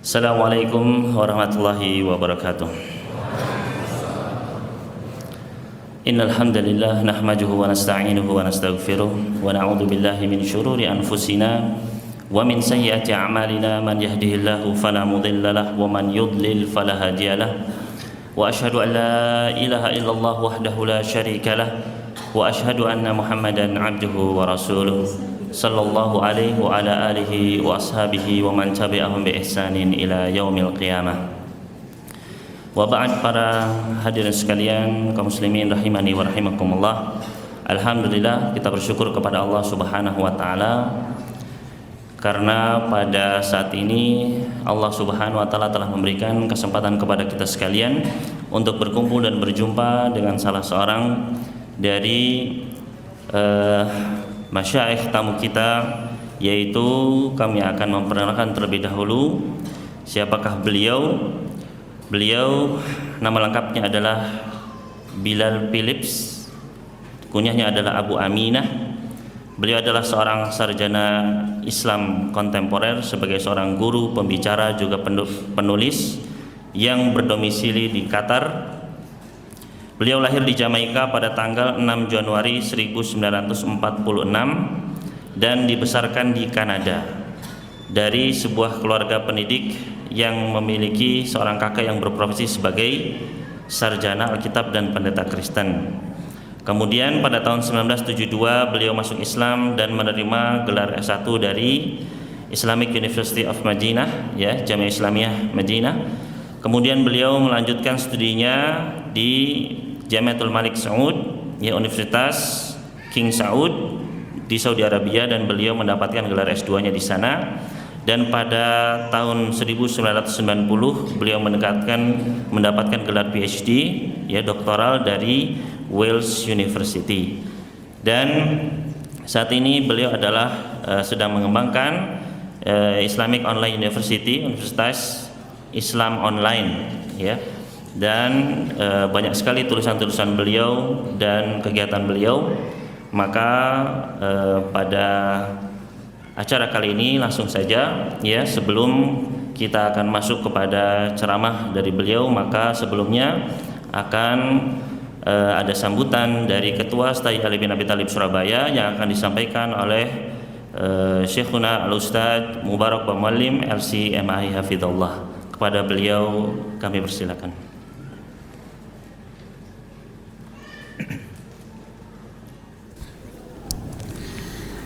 Assalamualaikum warahmatullahi wabarakatuh. Innal hamdalillah nahmaduhu wa nasta'inuhu wa nastaghfiruh wa na'udzu billahi min shururi anfusina wa min sayyiati a'malina man yahdihillahu fala mudilla lahu wa man yudlil fala hadiya lahu wa asyhadu an la ilaha illallah wahdahu la syarika lahu wa asyhadu anna Muhammadan 'abduhu wa rasuluh sallallahu alaihi wa ala alihi wa ashabihi wa man tabi'ahum bi ihsanin ila yaumil qiyamah. Wa ba'd, para hadirin sekalian kaum muslimin rahimani wa rahimakumullah. Alhamdulillah, kita bersyukur kepada Allah Subhanahu wa taala karena pada saat ini Allah Subhanahu wa taala telah memberikan kesempatan kepada kita sekalian untuk berkumpul dan berjumpa dengan salah seorang dari masyaikh tamu kita, yaitu kami akan memperkenalkan terlebih dahulu siapakah beliau. Beliau nama lengkapnya adalah Bilal Philips, kunyahnya adalah Abu Aminah. Beliau adalah seorang sarjana Islam kontemporer sebagai seorang guru, pembicara, juga penulis yang berdomisili di Qatar. Beliau lahir di Jamaika pada tanggal 6 Januari 1946 dan dibesarkan di Kanada dari sebuah keluarga pendidik yang memiliki seorang kakak yang berprofesi sebagai sarjana Alkitab dan pendeta Kristen. Kemudian pada tahun 1972 beliau masuk Islam dan menerima gelar S1 dari Islamic University of Madinah, ya, Jamiah Islamiyah Madinah. Kemudian beliau melanjutkan studinya di Jamiatul Malik Saud, ya, Universitas King Saud di Saudi Arabia, dan beliau mendapatkan gelar S2-nya di sana. Dan pada tahun 1990 beliau mendapatkan gelar PhD, ya, doktoral dari Wales University. Dan saat ini beliau adalah sedang mengembangkan Islamic Online University, Universitas Islam Online, ya. Dan banyak sekali tulisan-tulisan beliau dan kegiatan beliau. Maka pada acara kali ini langsung saja, ya, sebelum kita akan masuk kepada ceramah dari beliau, maka sebelumnya akan ada sambutan dari Ketua Stai Ali bin Abi Thalib Surabaya yang akan disampaikan oleh Syekhuna Al-Ustadz Mubarak Bamuallim LC-MI Hafidhullah. Kepada beliau kami persilakan.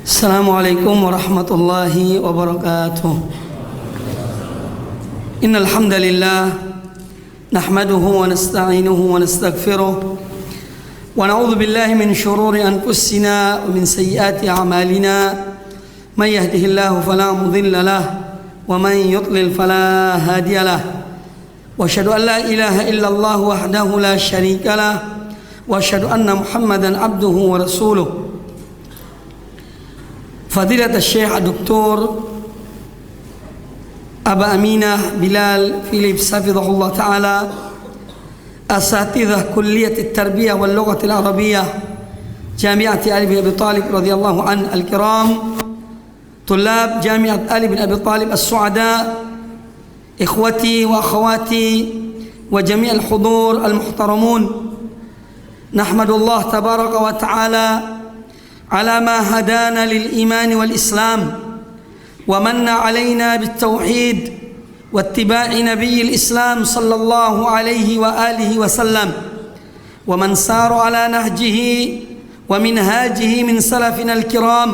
Assalamualaikum warahmatullahi wabarakatuh. Innal hamdalillah nahmaduhu wa nasta'inuhu wa nastaghfiruh wa na'udzu billahi min shururi anfusina wa min sayyiati a'malina. May yahdihillahu fala mudilla lahu wa man yudlil fala hadiya lahu. Wa asyhadu an la ilaha illallah wahdahu la syarika lahu wa asyhadu anna Muhammadan abduhu wa rasuluh. فضيلة الشيخ الدكتور أبا أمينة بلال فيليبس حفظه الله تعالى، أساتذة كلية التربية واللغة العربية جامعة علي بن أبي طالب رضي الله عنه الكرام، طلاب جامعة علي بن أبي طالب السعداء، إخوتي وأخواتي وجميع الحضور المحترمون، نحمد الله تبارك وتعالى على ما هدانا للإيمان والإسلام ومن علينا بالتوحيد واتباع نبي الإسلام صلى الله عليه وآله وسلم ومن سار على نهجه ومنهاجه من سلفنا الكرام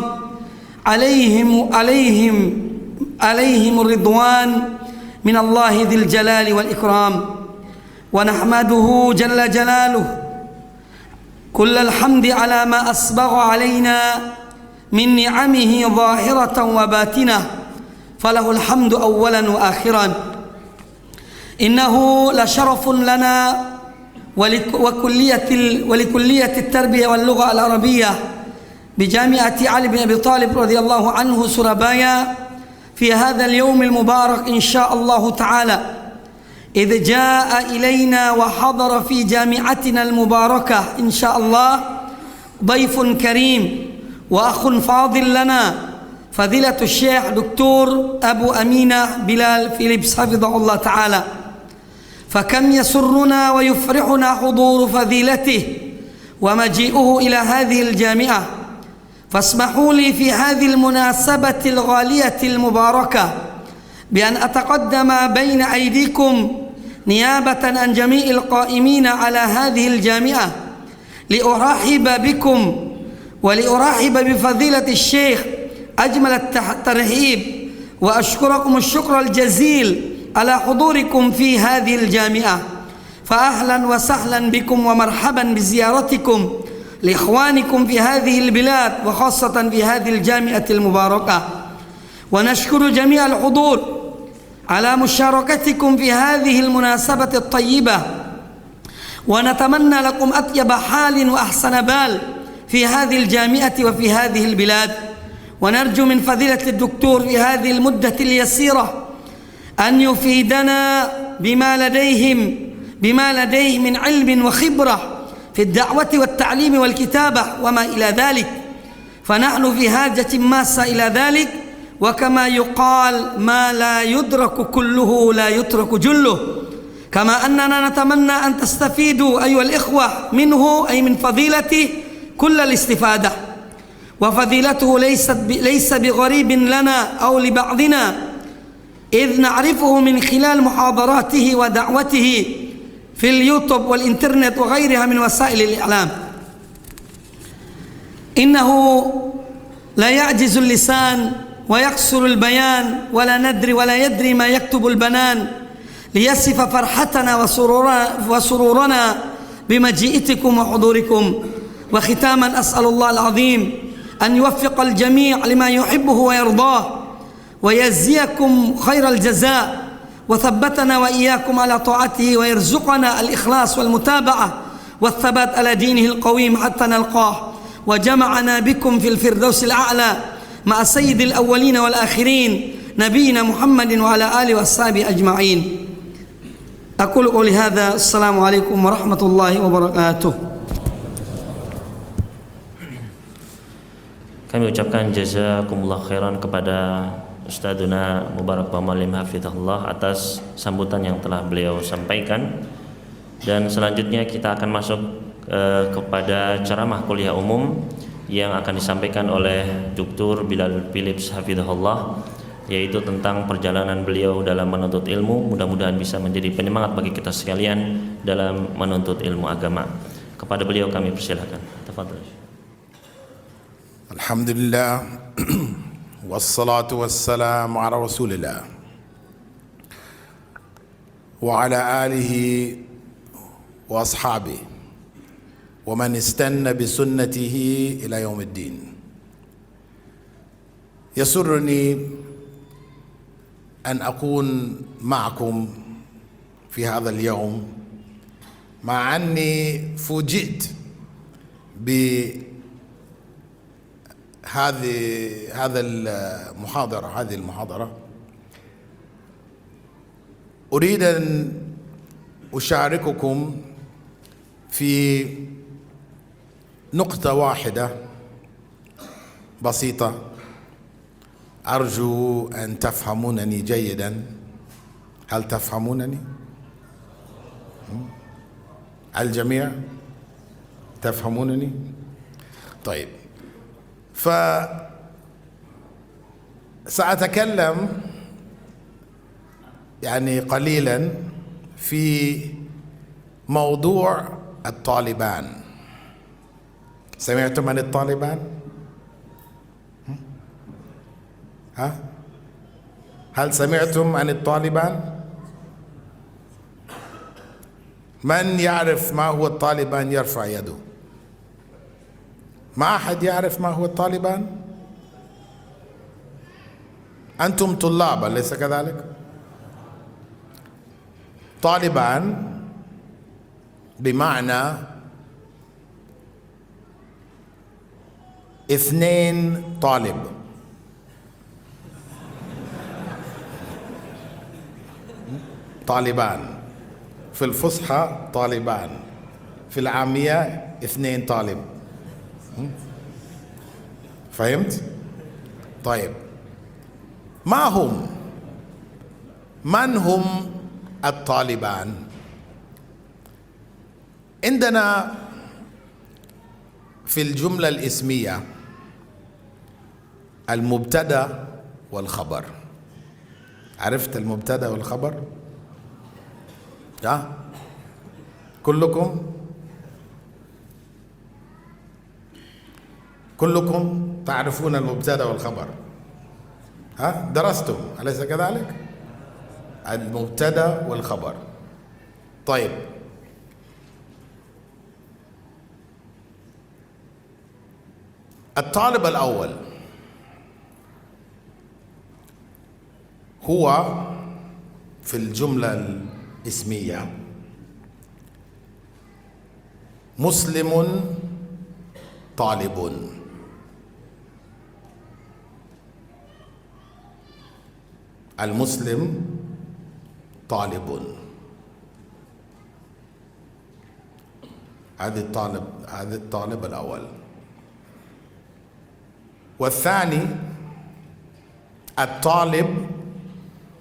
عليهم الرضوان من الله ذي الجلال والإكرام. ونحمده جل جلاله كل الحمد على ما أسبغ علينا من نعمه ظاهرة وباطنة، فله الحمد أولا وآخرا. إنه لشرف لنا ولكلية التربية واللغة العربية بجامعة علي بن أبي طالب رضي الله عنه سربايا في هذا اليوم المبارك إن شاء الله تعالى، إذ جاء إلينا وحضر في جامعتنا المباركة إن شاء الله ضيف كريم وأخ فاضل لنا فضيلة الشيخ دكتور أبو أمينة بلال فيليبس حفظه الله تعالى، فكم يسرنا ويفرحنا حضور فضيلته ومجيئه إلى هذه الجامعة. فاسمحوا لي في هذه المناسبة الغالية المباركة بأن أتقدم بين أيديكم نيابة عن جميع القائمين على هذه الجامعة لأرحب بكم ولأرحب بفضيلة الشيخ أجمل الترحيب، وأشكركم الشكر الجزيل على حضوركم في هذه الجامعة. فأهلا وسهلا بكم ومرحبا بزيارتكم لإخوانكم في هذه البلاد وخاصة في هذه الجامعة المباركة. ونشكر جميع الحضور على مشاركتكم في هذه المناسبة الطيبة، ونتمنى لكم أطيب حال وأحسن بال في هذه الجامعة وفي هذه البلاد. ونرجو من فضيلة الدكتور في هذه المدة اليسيرة أن يفيدنا بما لديه من علم وخبرة في الدعوة والتعليم والكتابة وما إلى ذلك، فنحن في حاجة ماسة إلى ذلك. وكما يقال ما لا يدرك كله لا يترك جله، كما أننا نتمنى أن تستفيدوا أيها الإخوة منه، أي من فضيلته، كل الاستفادة. وفضيلته ليس بغريب لنا أو لبعضنا، إذ نعرفه من خلال محاضراته ودعوته في اليوتيوب والإنترنت وغيرها من وسائل الإعلام. إنه لا يعجز اللسان ويقصر البيان ولا يدري ما يكتب البنان ليصف فرحتنا وسرورنا بمجيئتكم وحضوركم. وختاما أسأل الله العظيم أن يوفق الجميع لما يحبه ويرضاه، ويجزيكم خير الجزاء، وثبتنا وإياكم على طاعته، ويرزقنا الإخلاص والمتابعة والثبات على دينه القويم حتى نلقاه، وجمعنا بكم في الفردوس الأعلى مع سيد الأولين والآخرين نبينا محمد وعلى آله وأصحابه أجمعين. أقول قولي هذا، السلام عليكم ورحمة الله وبركاته. Kami ucapkan jazakumullah khairan kepada Ustadzuna Mubarak Bamalim hafizahullah atas sambutan yang telah beliau sampaikan. Dan selanjutnya kita akan masuk kepada ceramah kuliah umum yang akan disampaikan oleh Dr. Bilal Philips hafizahullah, yaitu tentang perjalanan beliau dalam menuntut ilmu. Mudah-mudahan bisa menjadi penyemangat bagi kita sekalian dalam menuntut ilmu agama. Kepada beliau kami persilakan. Tafadhol. Alhamdulillah wassalatu wassalamu ala rasulillah wa ala alihi wa ashabihi wa man istanna bi sunnatihi ila yaumiddin. Yasurruni an akun ma'akum fi hadha al-yawm ma'a anni fuji'tu bi هذه المحاضرة أريد أن أشارككم في نقطة واحدة بسيطة، أرجو أن تفهمونني جيدا. هل تفهمونني؟ الجميع تفهمونني؟ طيب، فسأتكلم يعني قليلا في موضوع الطالبان. سمعتم عن الطالبان؟ هل سمعتم عن الطالبان؟ من يعرف ما هو الطالبان يرفع يده. ما أحد يعرف ما هو الطالبان؟ أنتم طلاب أليس كذلك؟ طالبان بمعنى 2 طالب. طالبان في الفصحى طالبان، في العامية 2 طالب. فهمت؟ طيب، من هم الطالبان؟ عندنا في الجملة الاسمية المبتدأ والخبر. عرفت المبتدأ والخبر؟ ها؟ كلكم تعرفون المبتدأ والخبر؟ ها؟ درستم أليس كذلك؟ المبتدأ والخبر. طيب، الطالب الأول هو في الجملة الاسمية مسلم طالب. المسلم طالب. هذا الطالب الأول. والثاني الطالب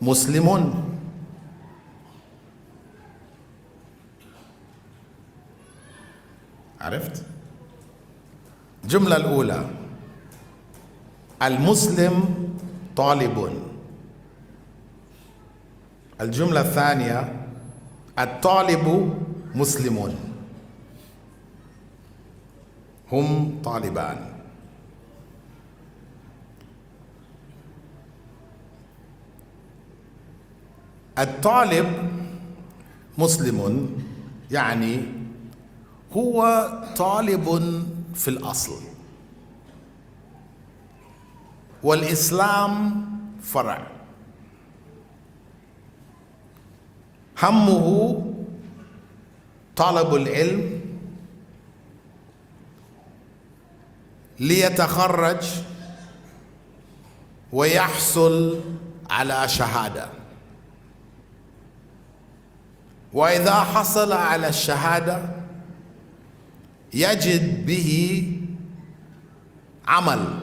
مسلم. عرفت؟ الجملة الأولى المسلم طالب. الجملة الثانية الطالب مسلم. هم طالبان. الطالب مسلم يعني هو طالب في الأصل، والإسلام فرع. همه طلب العلم ليتخرج ويحصل على شهادة، وإذا حصل على الشهادة يجد به عمل،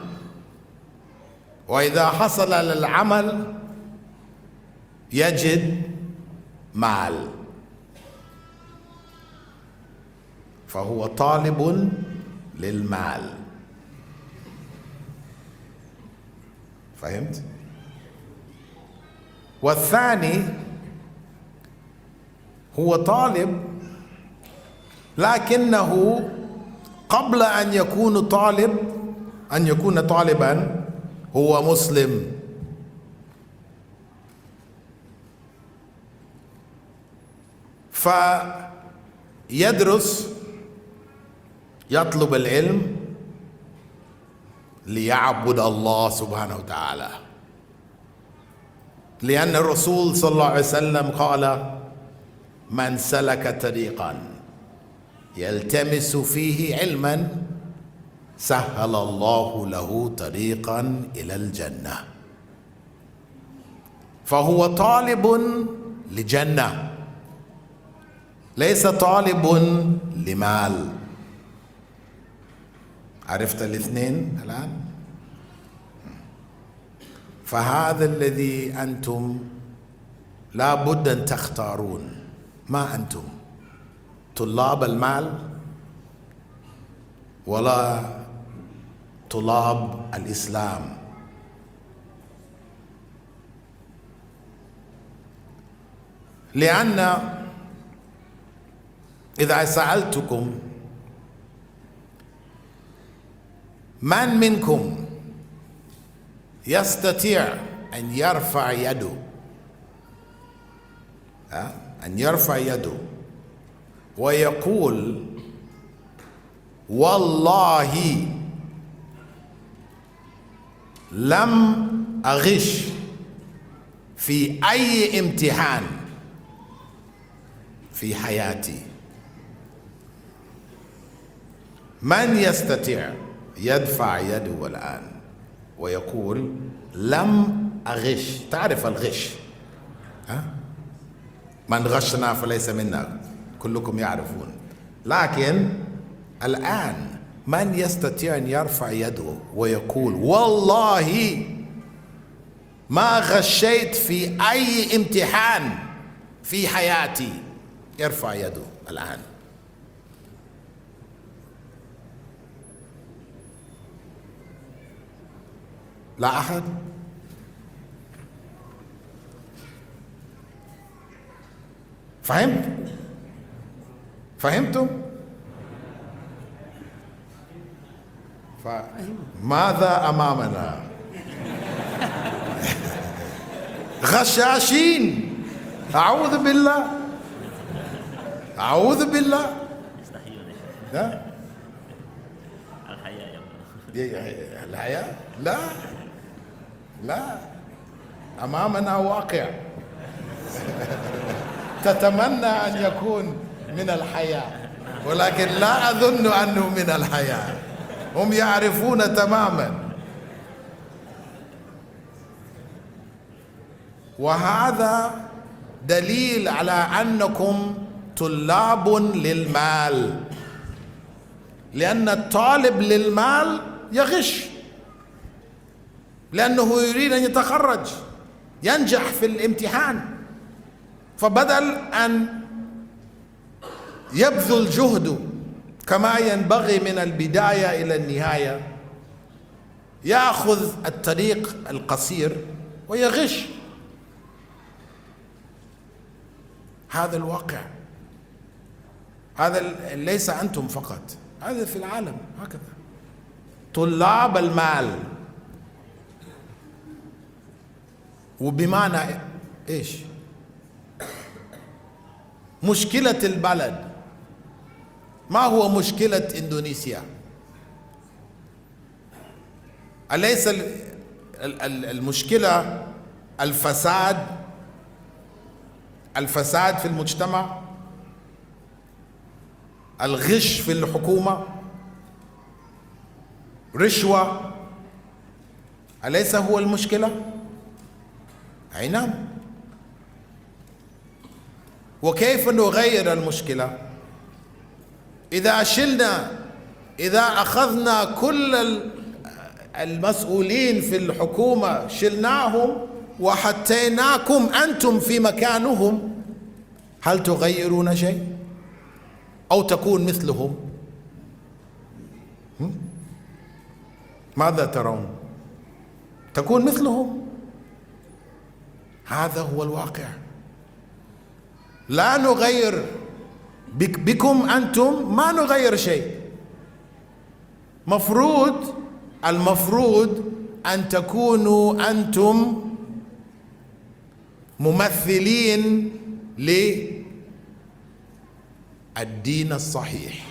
وإذا حصل على العمل يجد مال، فهو طالب للمال. فهمت؟ والثاني هو طالب لكنه قبل أن يكون طالبا هو مسلم. فيدرس، يطلب العلم ليعبد الله سبحانه وتعالى، لأن الرسول صلى الله عليه وسلم قال: من سلك طريقا يلتمس فيه علما سهل الله له طريقا إلى الجنة. فهو طالب لجنة، ليس طالب لمال. عرفت الاثنين الآن؟ فهذا الذي أنتم لا بد أن تختارون. ما أنتم طلاب المال ولا طلاب الإسلام؟ لأن إذا سألتكم من منكم يستطيع أن يرفع يده ويقول: والله لم أغش في أي امتحان في حياتي؟ من يستطيع يدفع يده الآن ويقول: لم أغش؟ تعرف الغش؟ من غشنا فليس منا، كلكم يعرفون. لكن الآن من يستطيع أن يرفع يده ويقول: والله ما غشيت في أي امتحان في حياتي يرفع يده الآن. لا أحد؟ فهمتم؟ فماذا أمامنا؟ غشاشين. أعوذ بالله، أعوذ بالله. لا الحياة لا لا، أمامنا واقع تتمنى أن يكون من الحياة، ولكن لا أظن أنه من الحياة. هم يعرفون تماما. وهذا دليل على أنكم طلاب للمال، لأن الطالب للمال يغش، لأنه يريد أن يتخرج ينجح في الامتحان، فبدل أن يبذل جهده كما ينبغي من البداية إلى النهاية، يأخذ الطريق القصير ويغش. هذا الواقع، هذا ليس أنتم فقط، هذا في العالم هكذا. طلاب المال. وبمعنى إيش؟ مشكلة البلد ما هو مشكلة إندونيسيا؟ أليس المشكلة الفساد في المجتمع، الغش في الحكومة، رشوة، أليس هو المشكلة؟ أي نعم. وكيف نغير المشكلة؟ إذا أخذنا كل المسؤولين في الحكومة شلناهم وحطيناكم أنتم في مكانهم، هل تغيرون شيء أو تكون مثلهم؟ ماذا ترون؟ تكون مثلهم. هذا هو الواقع. لا نغير بكم أنتم، ما نغير شيء. المفروض أن تكونوا أنتم ممثلين للدين الصحيح،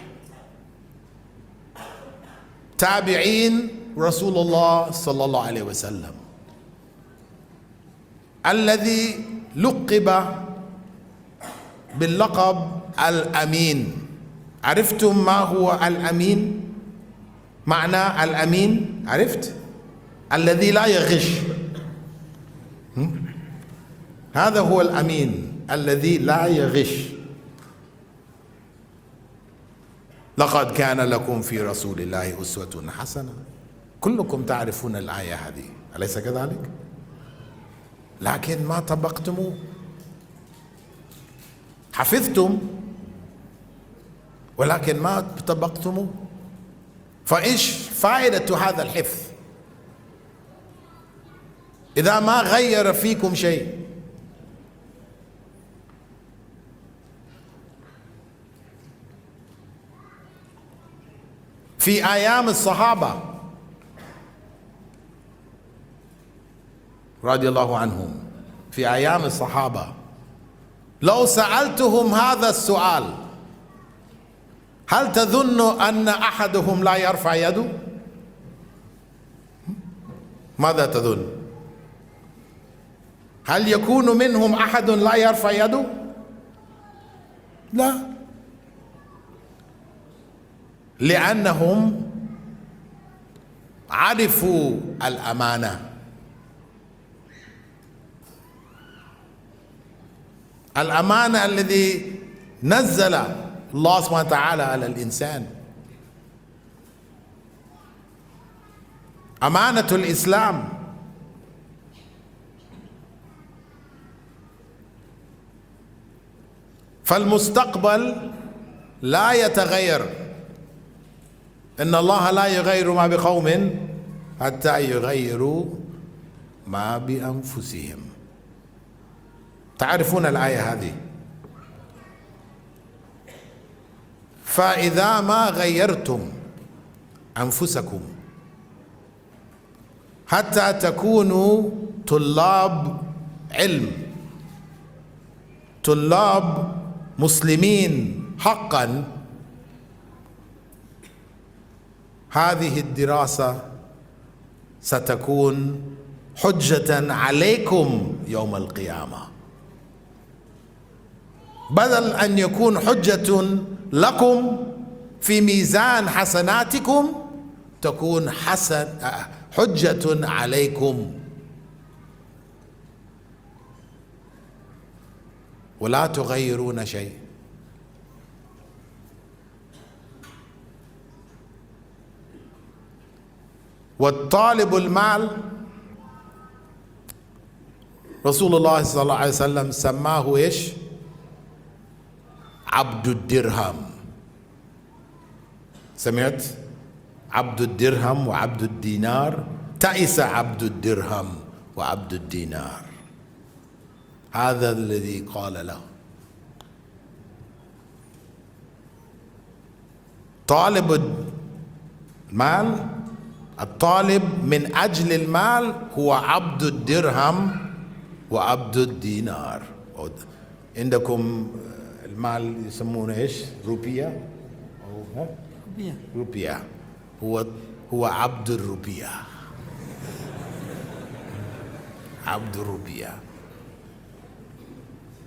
تابعين رسول الله صلى الله عليه وسلم الذي لقب باللقب الأمين. عرفتم ما هو الأمين؟ معنى الأمين عرفت؟ الذي لا يغش. هذا هو الأمين الذي لا يغش. لقد كان لكم في رسول الله أسوة حسنة. كلكم تعرفون الآية هذه، أليس كذلك؟ لكن ما طبقتموه. حفظتم ولكن ما طبقتموه. فإيش فائدة هذا الحفظ إذا ما غير فيكم شيء؟ في أيام الصحابة رضي الله عنهم، في أيام الصحابة لو سألتهم هذا السؤال، هل تظن أن أحدهم لا يرفع يده؟ ماذا تظن؟ هل يكون منهم أحد لا يرفع يده؟ لا، لأنهم عرفوا الأمانة. الأمانة الذي نزل الله سبحانه وتعالى على الإنسان، أمانة الإسلام، فالمستقبل لا يتغير. إن الله لا يغير ما بقوم حتى يغيروا ما بأنفسهم. تعرفون الآية هذه. فإذا ما غيرتم أنفسكم حتى تكونوا طلاب علم، طلاب مسلمين حقا، هذه الدراسة ستكون حجة عليكم يوم القيامة، بدل أن يكون حجة لكم في ميزان حسناتكم، تكون حجة عليكم. ولا تغيرون شيء. والطالب المال رسول الله صلى الله عليه وسلم سماه ايش؟ عبد الدرهم. سمعت؟ عبد الدرهم وعبد الدينار. تعس عبد الدرهم وعبد الدينار. هذا الذي قال له. طالب المال، الطالب من أجل المال هو عبد الدرهم وعبد الدينار. عندكم المال يسمونه ايش؟ روبية أو روبية. هو عبد الروبية. عبد الروبية.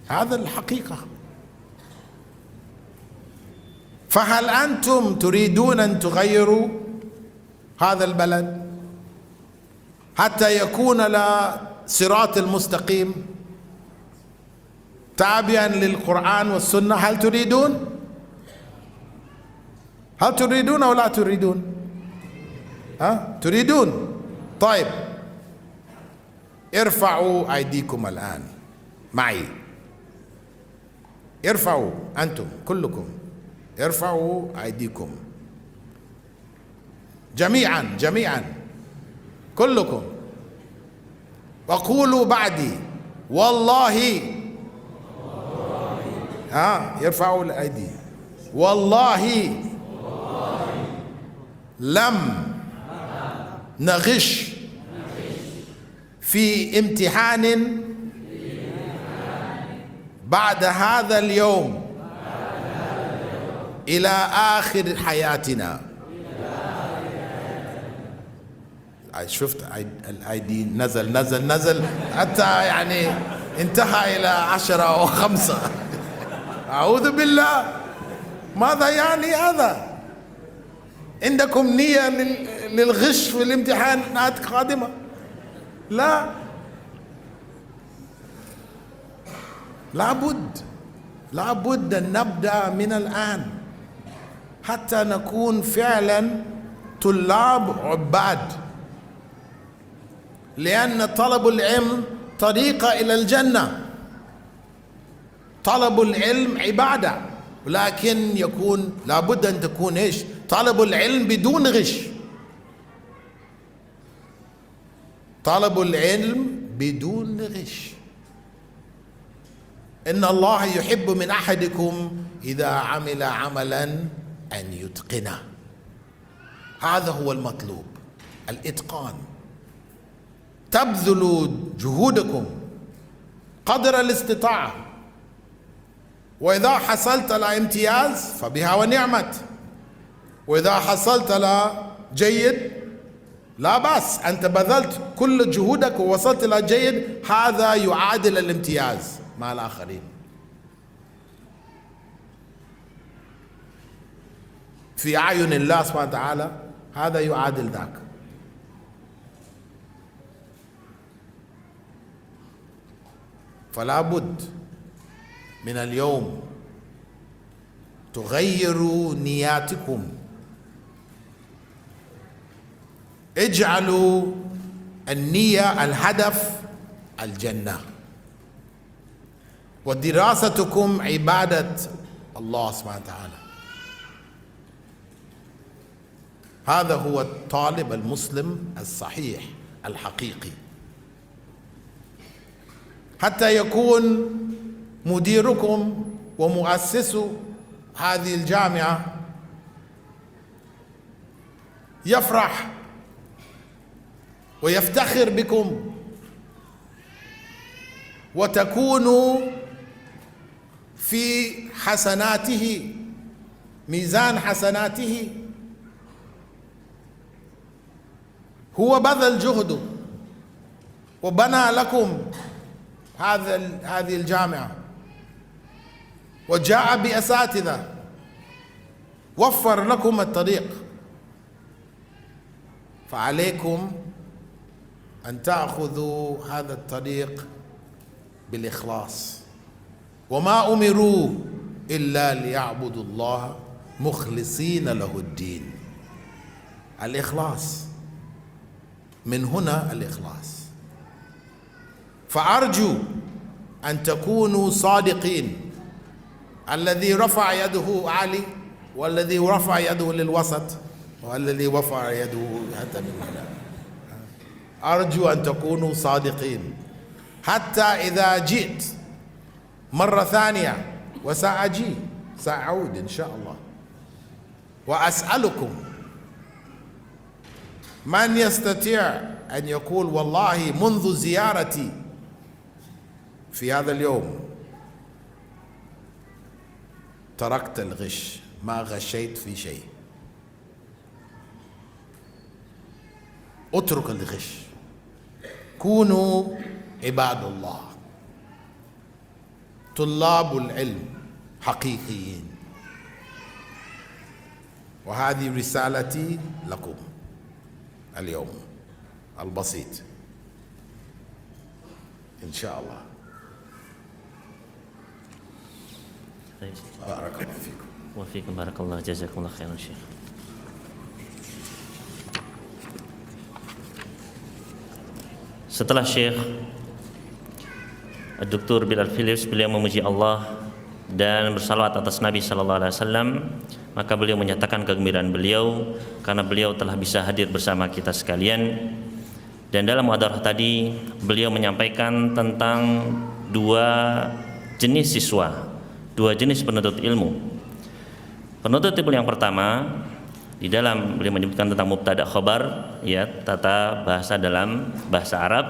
هذا الحقيقة. فهل أنتم تريدون أن تغيروا هذا البلد حتى يكون لا صراط المستقيم تابعا للقرآن والسنة؟ هل تريدون؟ هل تريدون أو لا تريدون؟ تريدون؟ طيب، ارفعوا أيديكم الآن معي. ارفعوا أنتم كلكم، ارفعوا أيديكم جميعا جميعا كلكم، وقولوا بعدي والله. يرفعوا الأيدي. والله لم نغش في امتحان بعد هذا اليوم إلى آخر حياتنا. شفت الايدي نزل حتى يعني انتهى إلى 10 أو 5. أعوذ بالله. ماذا يعني هذا؟ عندكم نية للغش في الامتحانات القادمة؟ لا، لابد أن نبدأ من الآن حتى نكون فعلا طلاب عباد، لأن طلب العلم طريقة إلى الجنة. طلب العلم عبادة، ولكن يكون لابد أن تكون إيش؟ طلب العلم بدون غش. طلب العلم بدون غش. إن الله يحب من أحدكم إذا عمل عملا أن يتقنه. هذا هو المطلوب، الإتقان. تبذلوا جهودكم قدر الاستطاعة، وإذا حصلت على امتياز فبها ونعمت، وإذا حصلت على جيد لا بأس، أنت بذلت كل جهودك ووصلت إلى جيد، هذا يعادل الامتياز مع الآخرين. في أعين الله سبحانه وتعالى هذا يعادل ذاك. فلا بد من اليوم تغيروا نياتكم. اجعلوا النية الهدف الجنة. ودراستكم عبادة الله سبحانه وتعالى. هذا هو الطالب المسلم الصحيح الحقيقي، حتى يكون مديركم ومؤسس هذه الجامعة يفرح ويفتخر بكم، وتكونوا في حسناته، ميزان حسناته. هو بذل جهده وبنى لكم هذه الجامعة، وجاء بأساتذة، وفر لكم الطريق، فعليكم أن تأخذوا هذا الطريق بالإخلاص. وما أمروا إلا ليعبدوا الله مخلصين له الدين. الإخلاص، من هنا الإخلاص. فأرجو أن تكونوا صادقين. الذي رفع يده علي، والذي رفع يده للوسط، والذي رفع يده حتى من هنا. أرجو أن تكونوا صادقين، حتى إذا جئت مرة ثانية، وسأجي سأعود إن شاء الله، وأسألكم من يستطيع أن يقول والله منذ زيارتي في هذا اليوم تركت الغش، ما غشيت في شيء. اترك الغش، كونوا عباد الله، طلاب العلم حقيقيين. وهذه رسالتي لكم اليوم البسيط إن شاء الله. بارك الله فيكم. وفيكم بارك الله. جزاكم الله خيرا شيخ. Setelah Syekh Dr. Bilal Philips beliau memuji Allah dan bersalawat atas Nabi sallallahu alaihi wasallam, maka beliau menyatakan kegembiraan beliau karena beliau telah bisa hadir bersama kita sekalian. Dan dalam muhadarah tadi beliau menyampaikan tentang dua jenis siswa, dua jenis penuntut ilmu. Penuntut ilmu yang pertama, di dalam beliau menyebutkan tentang mubtada khobar, ya, tata bahasa dalam bahasa Arab.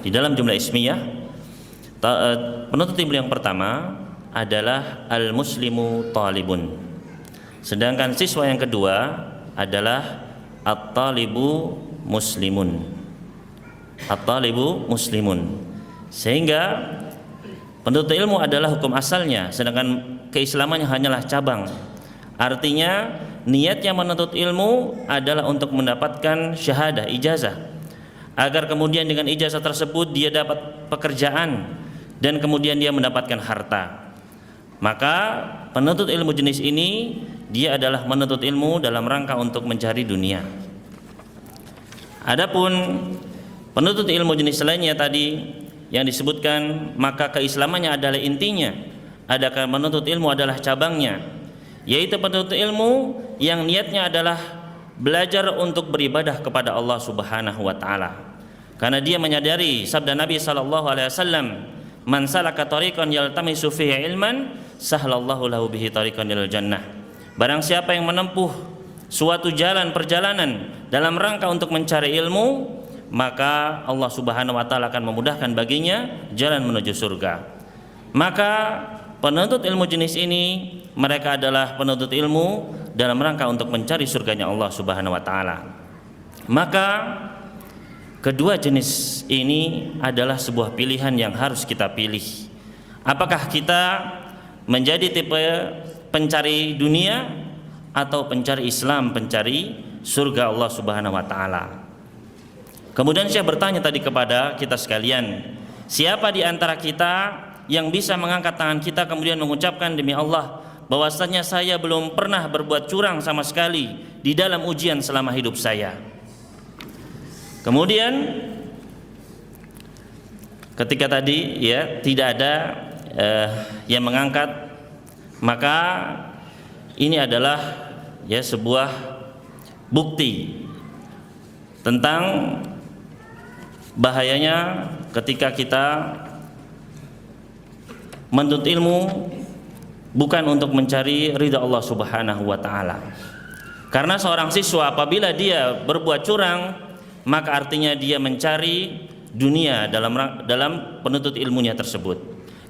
Di dalam jumlah ismiyah, penuntut ilmu yang pertama adalah al-muslimu talibun. Sedangkan siswa yang kedua adalah at-talibu muslimun. At-talibu muslimun. Sehingga penuntut ilmu adalah hukum asalnya, sedangkan keislamannya hanyalah cabang. Artinya niatnya menuntut ilmu adalah untuk mendapatkan syahadah, ijazah, agar kemudian dengan ijazah tersebut dia dapat pekerjaan dan kemudian dia mendapatkan harta. Maka penuntut ilmu jenis ini dia adalah menuntut ilmu dalam rangka untuk mencari dunia. Adapun penuntut ilmu jenis lainnya tadi yang disebutkan, maka keislamannya adalah intinya, adakah menuntut ilmu adalah cabangnya, yaitu penuntut ilmu yang niatnya adalah belajar untuk beribadah kepada Allah Subhanahu wa taala. Karena dia menyadari sabda Nabi sallallahu alaihi wasallam, "Man salaka tariqan yaltamisu fihi ilman, sahhalallahu lahu bihi tariqan ilal jannah." Barang siapa yang menempuh suatu perjalanan dalam rangka untuk mencari ilmu, maka Allah Subhanahu wa taala akan memudahkan baginya jalan menuju surga. Maka penuntut ilmu jenis ini, mereka adalah penuntut ilmu dalam rangka untuk mencari surganya Allah Subhanahu wa taala. Maka kedua jenis ini adalah sebuah pilihan yang harus kita pilih. Apakah kita menjadi tipe pencari dunia atau pencari Islam, pencari surga Allah Subhanahu wa taala? Kemudian saya bertanya tadi kepada kita sekalian, siapa di antara kita yang bisa mengangkat tangan kita kemudian mengucapkan demi Allah bahwasanya saya belum pernah berbuat curang sama sekali di dalam ujian selama hidup saya? Kemudian ketika tadi ya tidak ada yang mengangkat, maka ini adalah ya sebuah bukti tentang bahayanya ketika kita menuntut ilmu bukan untuk mencari ridha Allah Subhanahu wa taala. Karena seorang siswa apabila dia berbuat curang, maka artinya dia mencari dunia dalam penuntut ilmunya tersebut.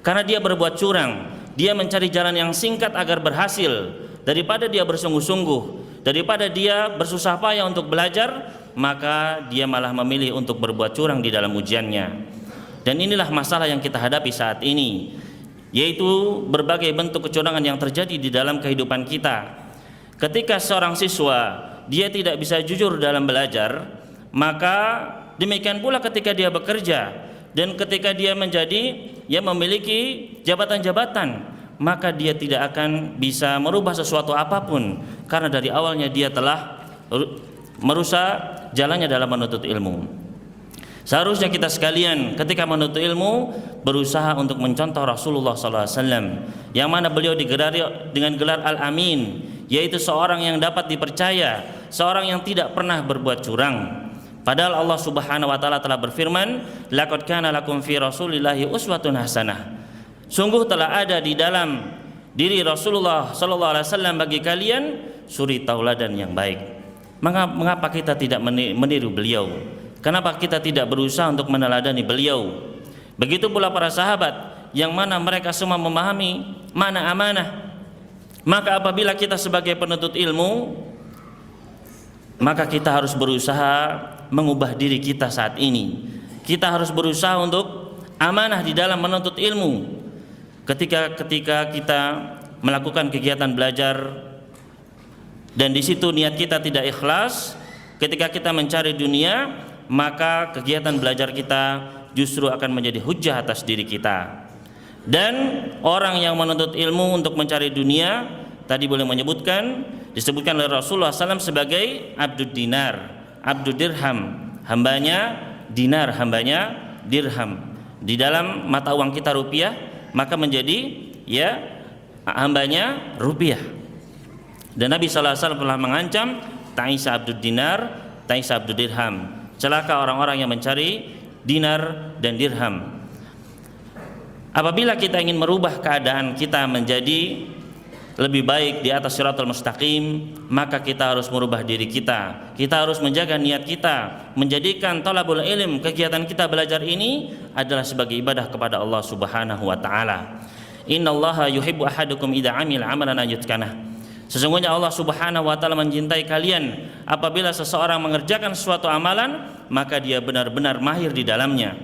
Karena dia berbuat curang, dia mencari jalan yang singkat agar berhasil daripada dia bersungguh-sungguh, daripada dia bersusah payah untuk belajar, maka dia malah memilih untuk berbuat curang di dalam ujiannya. Dan inilah masalah yang kita hadapi saat ini, yaitu berbagai bentuk kecurangan yang terjadi di dalam kehidupan kita. Ketika seorang siswa dia tidak bisa jujur dalam belajar, maka demikian pula ketika dia bekerja dan ketika dia memiliki jabatan-jabatan, maka dia tidak akan bisa merubah sesuatu apapun karena dari awalnya dia telah merusak jalannya dalam menuntut ilmu. Seharusnya kita sekalian ketika menuntut ilmu berusaha untuk mencontoh Rasulullah SAW, yang mana beliau digelari dengan gelar Al-Amin, yaitu seorang yang dapat dipercaya, seorang yang tidak pernah berbuat curang. Padahal Allah Subhanahu wa taala telah berfirman, laqad kana lakum fi Rasulillahi uswatun hasanah. Sungguh telah ada di dalam diri Rasulullah sallallahu alaihi wasallam bagi kalian suri tauladan yang baik. Mengapa kita tidak meniru beliau? Kenapa kita tidak berusaha untuk meneladani beliau? Begitu pula para sahabat yang mana mereka semua memahami mana amanah. Maka apabila kita sebagai penuntut ilmu, maka kita harus berusaha mengubah diri kita saat ini. Kita harus berusaha untuk amanah di dalam menuntut ilmu. Ketika kita melakukan kegiatan belajar dan di situ niat kita tidak ikhlas, ketika kita mencari dunia, maka kegiatan belajar kita justru akan menjadi hujah atas diri kita. Dan orang yang menuntut ilmu untuk mencari dunia, tadi boleh disebutkan oleh Rasulullah SAW sebagai abdud dinar, abdud dirham, hambanya dinar, hambanya dirham. Di dalam mata uang kita rupiah, maka menjadi ya hambanya rupiah. Dan Nabi SAW telah mengancam ta'isa abdud dinar, ta'isa abdud dirham. Celaka orang-orang yang mencari dinar dan dirham. Apabila kita ingin merubah keadaan kita menjadi lebih baik di atas siratal mustaqim, maka kita harus merubah diri kita. Kita harus menjaga niat kita, menjadikan talabul ilm, kegiatan kita belajar ini adalah sebagai ibadah kepada Allah Subhanahu wa taala. Innallaha yuhibbu ahadukum idza amila amalan ayutkanah. Sesungguhnya Allah Subhanahu wa taala mencintai kalian apabila seseorang mengerjakan suatu amalan, maka dia benar-benar mahir di dalamnya.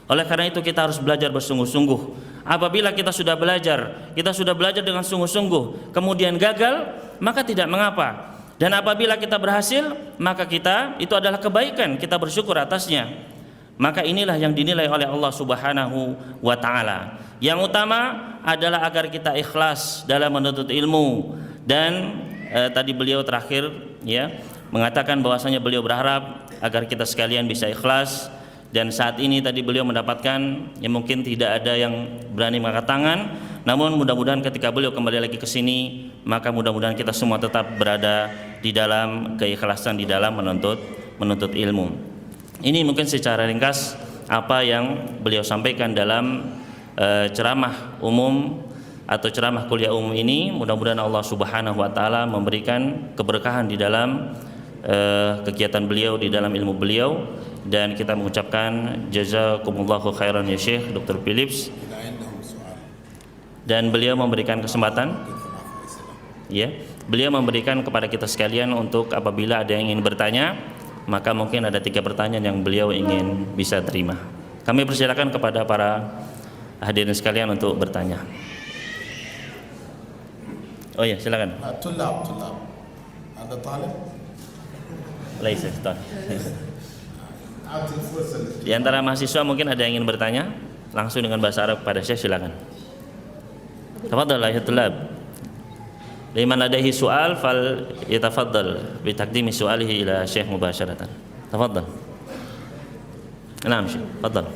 Oleh karena itu kita harus belajar bersungguh-sungguh. Apabila kita sudah belajar dengan sungguh-sungguh, kemudian gagal, maka tidak mengapa. Dan apabila kita berhasil, maka itu adalah kebaikan, kita bersyukur atasnya. Maka inilah yang dinilai oleh Allah Subhanahu wa taala. Yang utama adalah agar kita ikhlas dalam menuntut ilmu. Dan tadi beliau terakhir ya mengatakan bahwasanya beliau berharap agar kita sekalian bisa ikhlas. Dan saat ini tadi beliau mendapatkan yang mungkin tidak ada yang berani mengangkat tangan, namun mudah-mudahan ketika beliau kembali lagi ke sini, maka mudah-mudahan kita semua tetap berada di dalam keikhlasan di dalam menuntut ilmu. Ini mungkin secara ringkas apa yang beliau sampaikan dalam ceramah umum atau ceramah kuliah umum ini. Mudah-mudahan Allah Subhanahu wa taala memberikan keberkahan di dalam kegiatan beliau, di dalam ilmu beliau, dan kita mengucapkan jazakumullahu khairan ya Syekh Dr. Philips. Dan beliau memberikan kesempatan ya, beliau memberikan kepada kita sekalian untuk apabila ada yang ingin bertanya, maka mungkin ada 3 pertanyaan yang beliau ingin bisa terima. Kami persilakan kepada para hadirin sekalian untuk bertanya. Oh ya, silakan. Tulab. Ada talib? Laisa, di antara mahasiswa mungkin ada yang ingin bertanya langsung dengan bahasa Arab kepada Syekh, silakan. Tafadhal ya tulab. Liman ladaihi su'al fal yatafaddal bi taqdimi su'alihi ila Syekh mubasharatan. Tafadhal. Naam Syekh, tafadhal.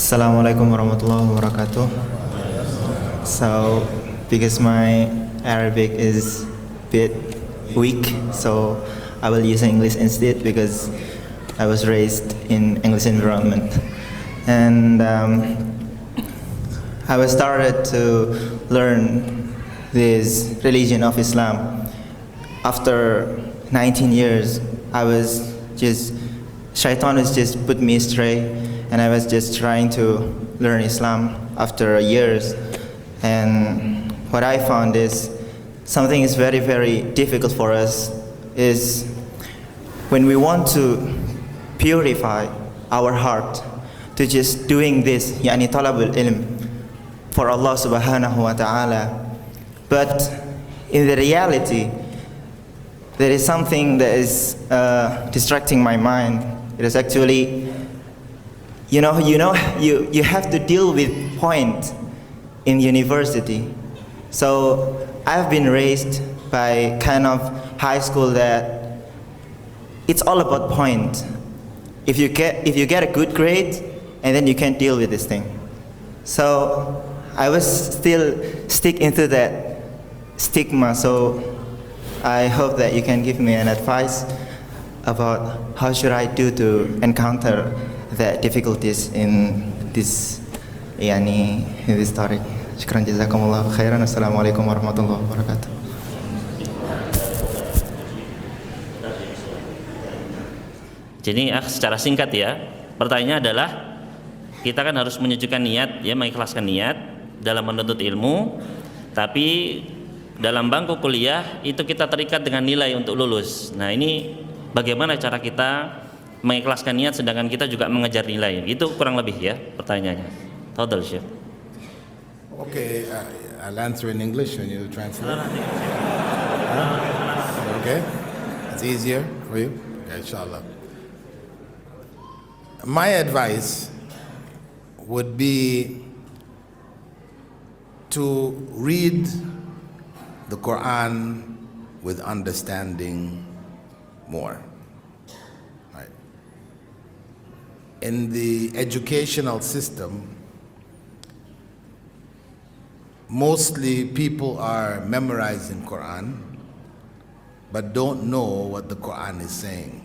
Assalamualaikum warahmatullahi wabarakatuh. So, because my Arabic is a bit weak, so I will use English instead because I was raised in English environment. And I was started to learn this religion of Islam. After 19 years, I was just, Shaitan has just put me astray, and I was just trying to learn Islam after years. And what I found is something is very, very difficult for us is when we want to purify our heart to just doing this, yani talabul ilm, for Allah subhanahu wa ta'ala. But in the reality, there is something that is distracting my mind. It is actually, you have to deal with point in university. So I've been raised by kind of high school that it's all about point. If you get a good grade, and then you can't deal with this thing. So I was still stick into that stigma. So I hope that you can give me an advice about how should I do to encounter the difficulties in this topic. Syukran jazakumullah khairan. Assalamualaikum warahmatullahi wabarakatuh. Jadi secara singkat ya, pertanyaannya adalah kita kan harus menyucikan niat, ya, mengikhlaskan niat dalam menuntut ilmu, tapi dalam bangku kuliah itu kita terikat dengan nilai untuk lulus. Nah, ini bagaimana cara kita mengikhlaskan niat sedangkan kita juga mengejar nilai? Itu kurang lebih ya pertanyaannya. Tafadhal Syekh. Okay, I'll answer in English when you translate. Okay, it's easier for you. Okay, inshallah. My advice would be to read the Quran with understanding more. Right. In the educational system, mostly people are memorizing Quran but don't know what the Quran is saying.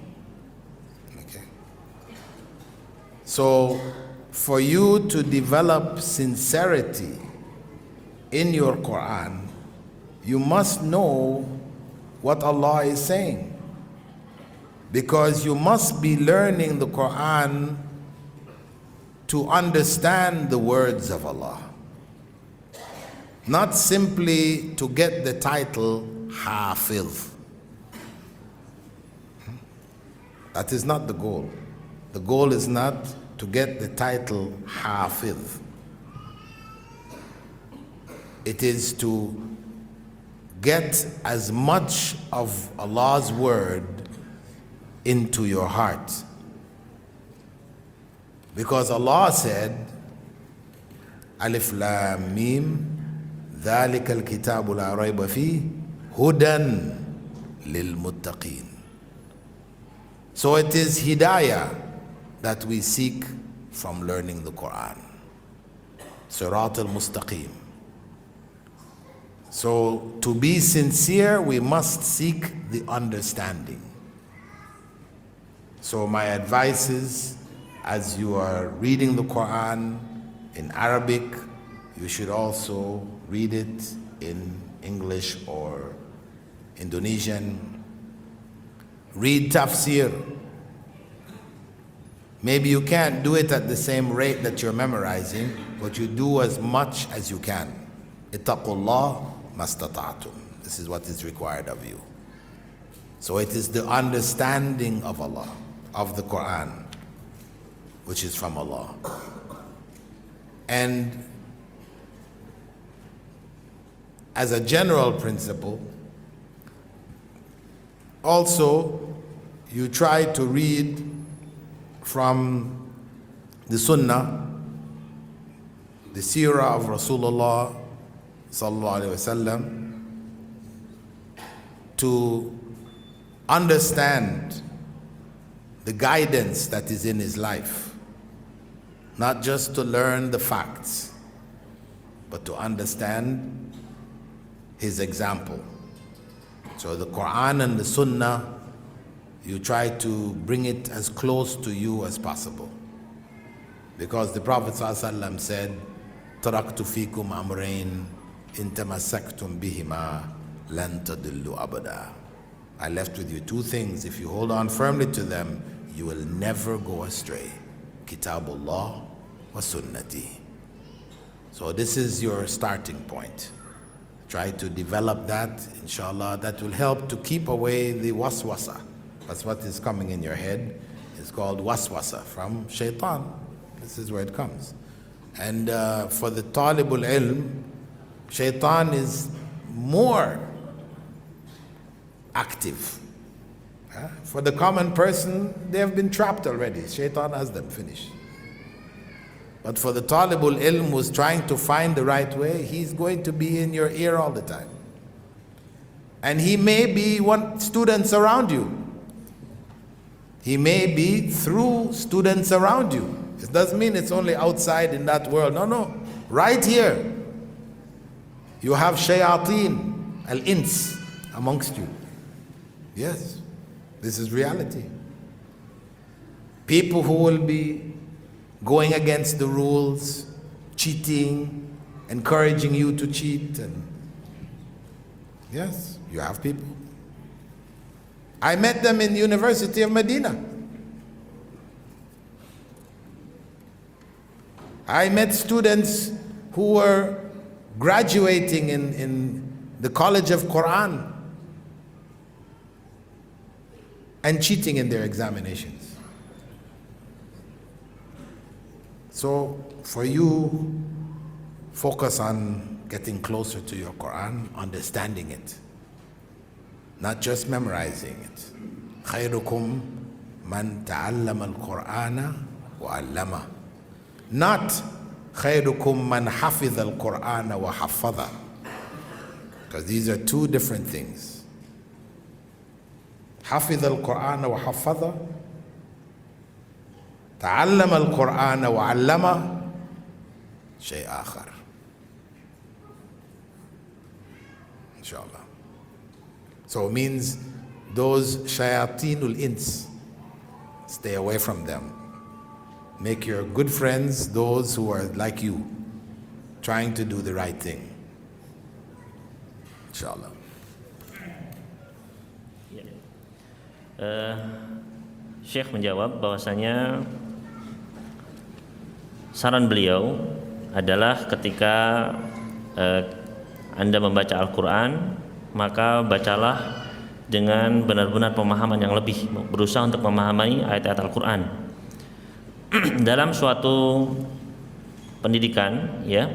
Okay. So for you to develop sincerity in your Quran, you must know what Allah is saying, because you must be learning the Quran to understand the words of Allah, not simply to get the title Hafiz. That is not the goal. The goal is not to get the title Hafiz. It is to get as much of Allah's word into your heart. Because Allah said, Alif Lam Mim, ذَلِكَ الْكِتَابُ لَا رَيْبَ فِيهِ هُدًى لِلْمُتَّقِينَ. So it is hidayah that we seek from learning the Quran. Sirat al-Mustaqim. So to be sincere, we must seek the understanding. So my advice is, as you are reading the Quran in Arabic, you should also read it in English or Indonesian. Read tafsir. Maybe you can't do it at the same rate that you're memorizing, but you do as much as you can. Ittaqullah mastata'tum. This is what is required of you. So it is the understanding of Allah, of the Quran, which is from Allah. And as a general principle, also you try to read from the Sunnah, the Seerah of Rasulullah sallallahu alaihi wasallam, to understand the guidance that is in his life. not just to learn the facts, but to understand his example. So the Quran and the Sunnah, you try to bring it as close to you as possible. Because the Prophet ﷺ said, تَرَكْتُ فِيكُمْ أَمْرَيْنِ إِن تَمَسَّكْتُمْ بِهِمَا لَن تَضِلُّوا أَبَدًا. I left with you two things. If you hold on firmly to them, you will never go astray. Kitabullah wa sunnati. So this is your starting point. Try to develop that, inshallah. That will help to keep away the waswasa. That's what is coming in your head. It's called waswasa, from shaitan. This is where it comes. And for the talibul ilm, shaitan is more active. For the common person, they have been trapped already. Shaitan has them finished. But for the talibul ilm who's trying to find the right way, he's going to be in your ear all the time. And he may be one students around you. He may be through students around you. It doesn't mean it's only outside in that world. No. Right here, you have shayateen, al-ins, amongst you. Yes, this is reality. People who will be going against the rules, cheating, encouraging you to cheat. And yes, you have people. I met them in the University of Medina. I met students who were graduating in the College of Quran and cheating in their examinations. So for you, focus on getting closer to your Quran, understanding it, not just memorizing it. خيركم من تعلم القرآن وعلمه. Not خيركم من حفظ القرآن وحفظه. Because these are two different things. حفظ القرآن وحفظه. تعلم القرآن وعلمه شيء آخر. Inshallah. So it means those shayateen ins, stay away from them. Make your good friends those who are like you, trying to do the right thing. Inshallah. Syekh menjawab bahwasanya saran beliau adalah ketika Anda membaca Al-Quran, maka bacalah dengan benar-benar pemahaman yang lebih, berusaha untuk memahami ayat-ayat Al-Quran. Dalam suatu pendidikan, ya,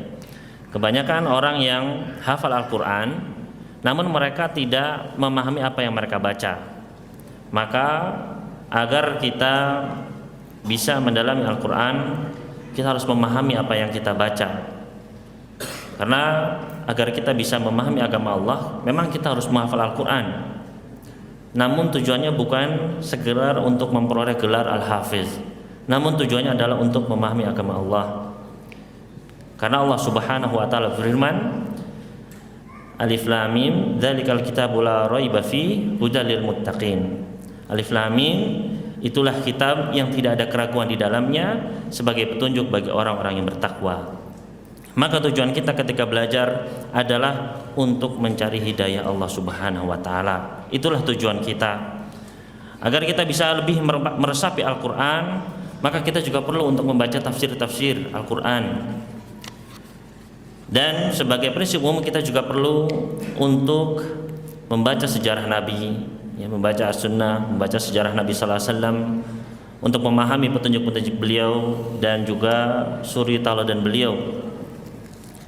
kebanyakan orang yang hafal Al-Quran, namun mereka tidak memahami apa yang mereka baca. Maka agar kita bisa mendalami Al-Quran, kita harus memahami apa yang kita baca. Karena agar kita bisa memahami agama Allah, memang kita harus menghafal Al-Quran. Namun tujuannya bukan sekedar untuk memperoleh gelar Al-Hafiz, namun tujuannya adalah untuk memahami agama Allah. Karena Allah Subhanahu wa taala berfirman, Alif Lam Mim, dzalikal kitabu la raiba fi hudal lil muttaqin. Alif Lam Mim, itulah kitab yang tidak ada keraguan di dalamnya sebagai petunjuk bagi orang-orang yang bertakwa. Maka tujuan kita ketika belajar adalah untuk mencari hidayah Allah Subhanahu wa taala. Itulah tujuan kita. Agar kita bisa lebih meresapi Al-Qur'an, maka kita juga perlu untuk membaca tafsir-tafsir Al-Qur'an. Dan sebagai prinsip umum kita juga perlu untuk membaca sejarah Nabi, ya, membaca As-Sunnah, membaca sejarah Nabi sallallahu alaihi wasallam untuk memahami petunjuk-petunjuk beliau dan juga suri tauladan beliau.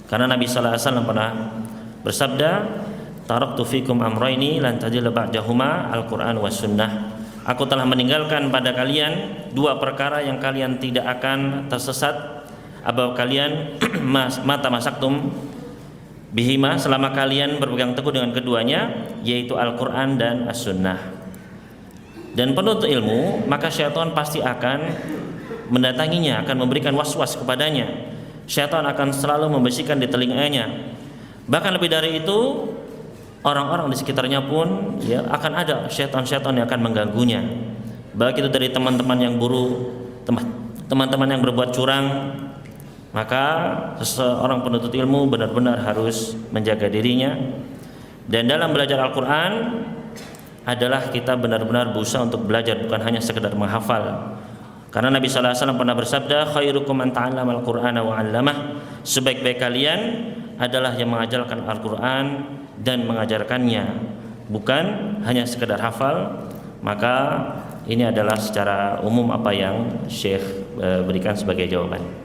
Karena Nabi sallallahu alaihi wasallam pernah bersabda, "Taraktu fikum amrayni lan tadilla ba'dahuma al-Qur'an was sunnah." Aku telah meninggalkan pada kalian dua perkara yang kalian tidak akan tersesat apabila kalian mata masaktum bihima, selama kalian berpegang teguh dengan keduanya, yaitu Al-Qur'an dan As-Sunnah. Dan penuntut ilmu, maka syaitan pasti akan mendatanginya, akan memberikan was-was kepadanya. Syaitan akan selalu membisikkan di telinganya. Bahkan lebih dari itu, orang-orang di sekitarnya pun ya akan ada syaitan-syaitan yang akan mengganggunya. Baik itu dari teman-teman yang buruk, teman-teman yang berbuat curang. Maka seseorang penuntut ilmu benar-benar harus menjaga dirinya. Dan dalam belajar Al-Quran adalah kita benar-benar berusaha untuk belajar, bukan hanya sekedar menghafal. Karena Nabi SAW pernah bersabda, khairukum man ta'allama al-Qur'ana wa 'allamah. Sebaik-baik kalian adalah yang mengajarkan Al-Quran dan mengajarkannya, bukan hanya sekedar hafal. Maka ini adalah secara umum apa yang Syekh berikan sebagai jawaban.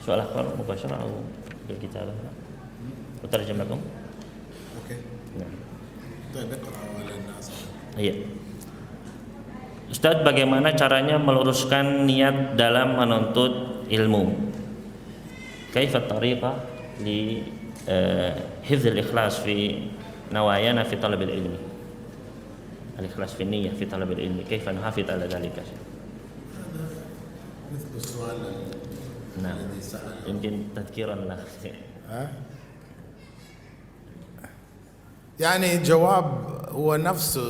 Soal akhar mubasyarah atau berbicara? Utarjam lakum. Oke. Baik, iqra ala an-nas. Iya. Ustaz, bagaimana caranya meluruskan niat dalam menuntut ilmu? Kaifa tariqah li hifz al-ikhlas fi nawayana fi talab al-ilmi? Al-ikhlas fi niyyah fi talab al-ilmi. Kaifa nuhafiz ala dhalika? مثل السؤال Nah, الذي سأل. يمكن تذكيرا له. يعني جواب هو نفس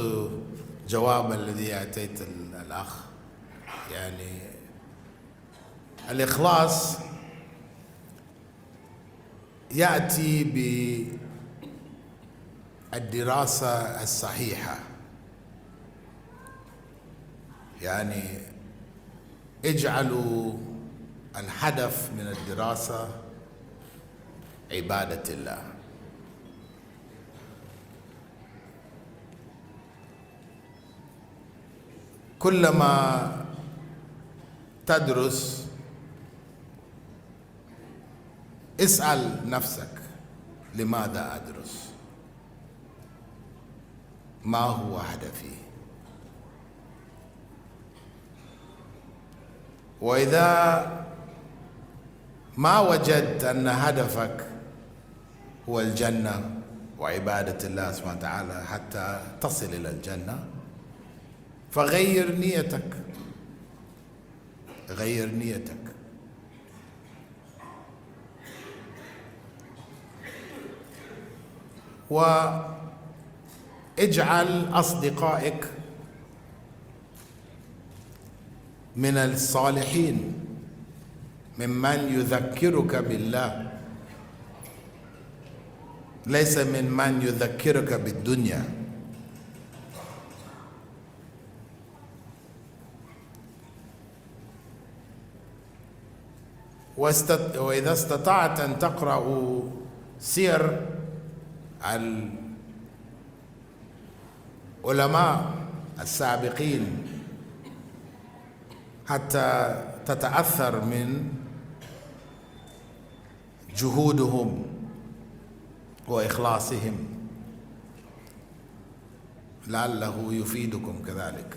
جواب الذي أتيت الأخ. يعني الإخلاص يأتي بالدراسة الصحيحة. يعني اجعلوا الهدف من الدراسة عبادة الله. كلما تدرس اسأل نفسك لماذا أدرس؟ ما هو هدفي؟ وإذا ما وجدت أن هدفك هو الجنة وعبادة الله سبحانه وتعالى حتى تصل إلى الجنة، فغير نيتك. غير نيتك. واجعل أصدقائك من الصالحين ممن يذكرك بالله، ليس من يذكرك بالدنيا. وإذا استطعت أن تقرأ سير العلماء السابقين حتى تتأثر من جهودهم وإخلاصهم، لعله يفيدكم كذلك.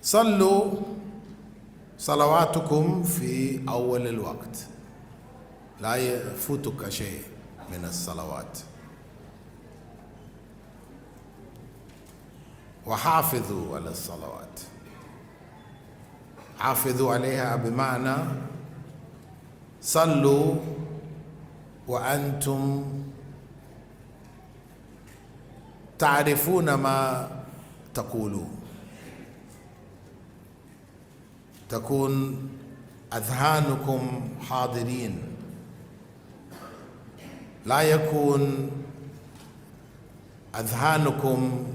وصلوا صلواتكم في أول الوقت، لا يفوتك شيء من الصلوات. وحافظوا على الصلوات. حافظوا عليها بمعنى صلوا وأنتم تعرفون ما تقولون، تكون أذهانكم حاضرين، لا يكون أذهانكم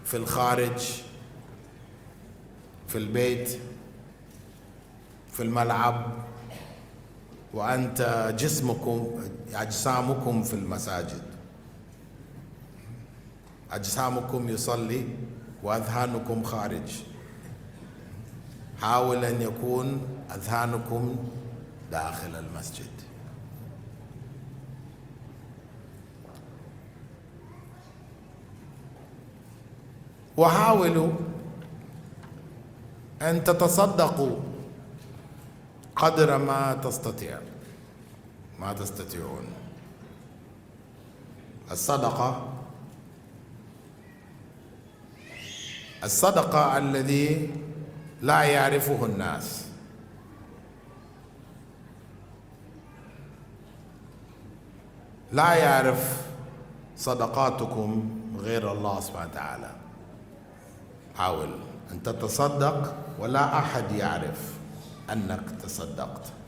في الخارج، في البيت، في الملعب، وأنت أجسامكم في المساجد. أجسامكم يصلي وأذهانكم خارج. حاول أن يكون أذهانكم داخل المسجد. وحاولوا أن تتصدقوا قدر ما تستطيعون. الصدقة الذي لا يعرفه الناس. لا يعرف صدقاتكم غير الله سبحانه وتعالى. حاول أن تتصدق ولا أحد يعرف أنك تصدقت.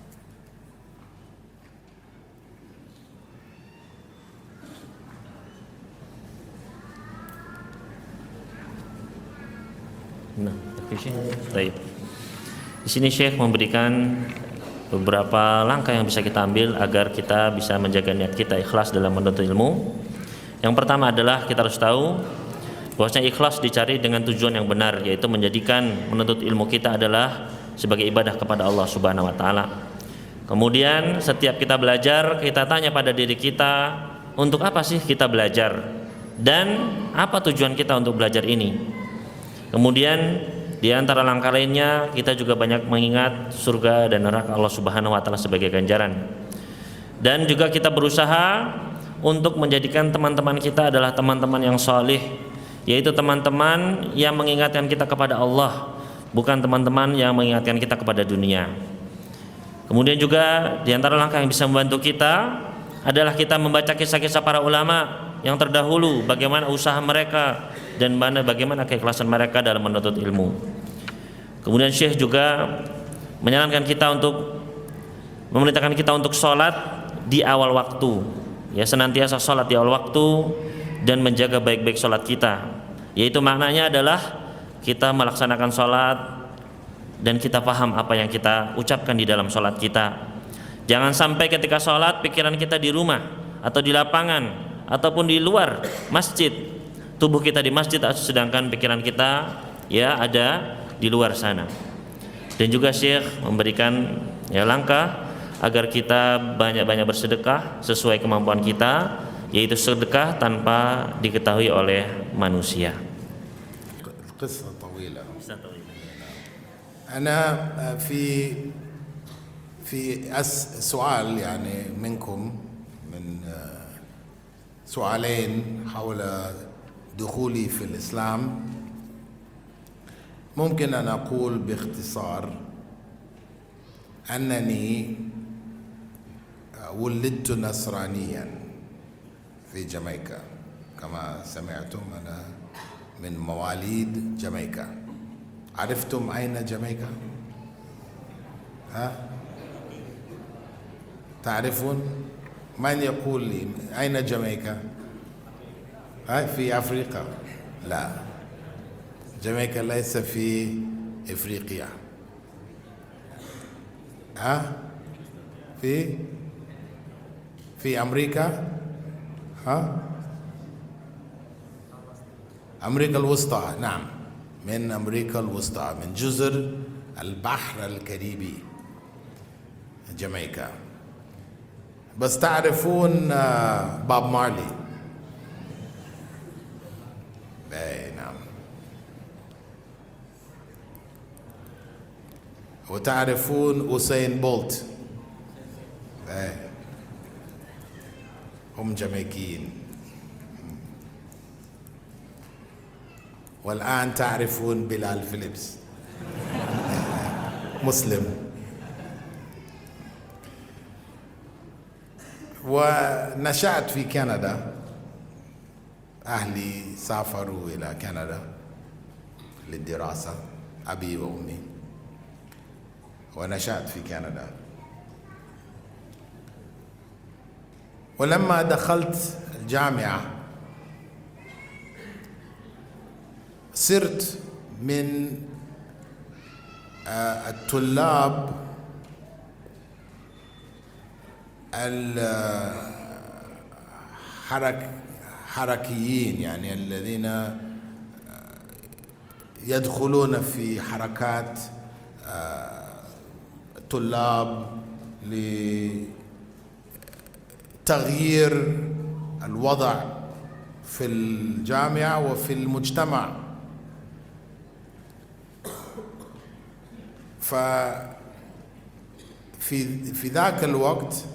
Nah, baik. Di sini Syekh memberikan beberapa langkah yang bisa kita ambil agar kita bisa menjaga niat kita ikhlas dalam menuntut ilmu. Yang pertama adalah kita harus tahu bahwasanya ikhlas dicari dengan tujuan yang benar, yaitu menjadikan menuntut ilmu kita adalah sebagai ibadah kepada Allah Subhanahu wa taala. Kemudian setiap kita belajar, kita tanya pada diri kita, untuk apa sih kita belajar dan apa tujuan kita untuk belajar ini. Kemudian di antara langkah lainnya kita juga banyak mengingat surga dan neraka Allah Subhanahu wa taala sebagai ganjaran. Dan juga kita berusaha untuk menjadikan teman-teman kita adalah teman-teman yang salih, yaitu teman-teman yang mengingatkan kita kepada Allah, bukan teman-teman yang mengingatkan kita kepada dunia. Kemudian juga di antara langkah yang bisa membantu kita adalah kita membaca kisah-kisah para ulama yang terdahulu, bagaimana usaha mereka dan bagaimana keikhlasan mereka dalam menuntut ilmu. Kemudian Syekh juga menyarankan kita untuk memerintahkan kita untuk sholat di awal waktu, ya, senantiasa sholat di awal waktu dan menjaga baik-baik sholat kita, yaitu maknanya adalah kita melaksanakan sholat dan kita paham apa yang kita ucapkan di dalam sholat kita. Jangan sampai ketika sholat pikiran kita di rumah atau di lapangan ataupun di luar masjid, tubuh kita di masjid sedangkan pikiran kita ya ada di luar sana. Dan juga Syekh memberikan ya langkah agar kita banyak-banyak bersedekah sesuai kemampuan kita, yaitu sedekah tanpa diketahui oleh manusia. قصة طويلة. أنا في سؤال يعني منكم من سؤالين حول دخولي في الإسلام. ممكن أن أقول باختصار أنني ولدت نصرانيا في جامايكا، كما سمعتم أنا من مواليد جامايكا. عرفتم أين جامايكا؟ ها؟ تعرفون؟ من يقول لي أين جامايكا؟ في أفريقيا؟ لا، جامايكا ليس في إفريقيا. في أمريكا؟ أمريكا الوسطى. نعم، من أمريكا الوسطى، من جزر البحر الكاريبي جامايكا. بس تعرفون باب مارلي؟ نعم. وتعرفون أوسين بولت؟ هم جامايكيين. والآن تعرفون بلال فيليبس مسلم. ونشأت في كندا، أهلي سافروا إلى كندا للدراسة، أبي وأمي، ونشأت في كندا. ولما دخلت الجامعة صرت من الطلاب الحركيين، يعني الذين يدخلون في حركات طلاب لتغيير الوضع في الجامعة وفي المجتمع. ففي ذاك الوقت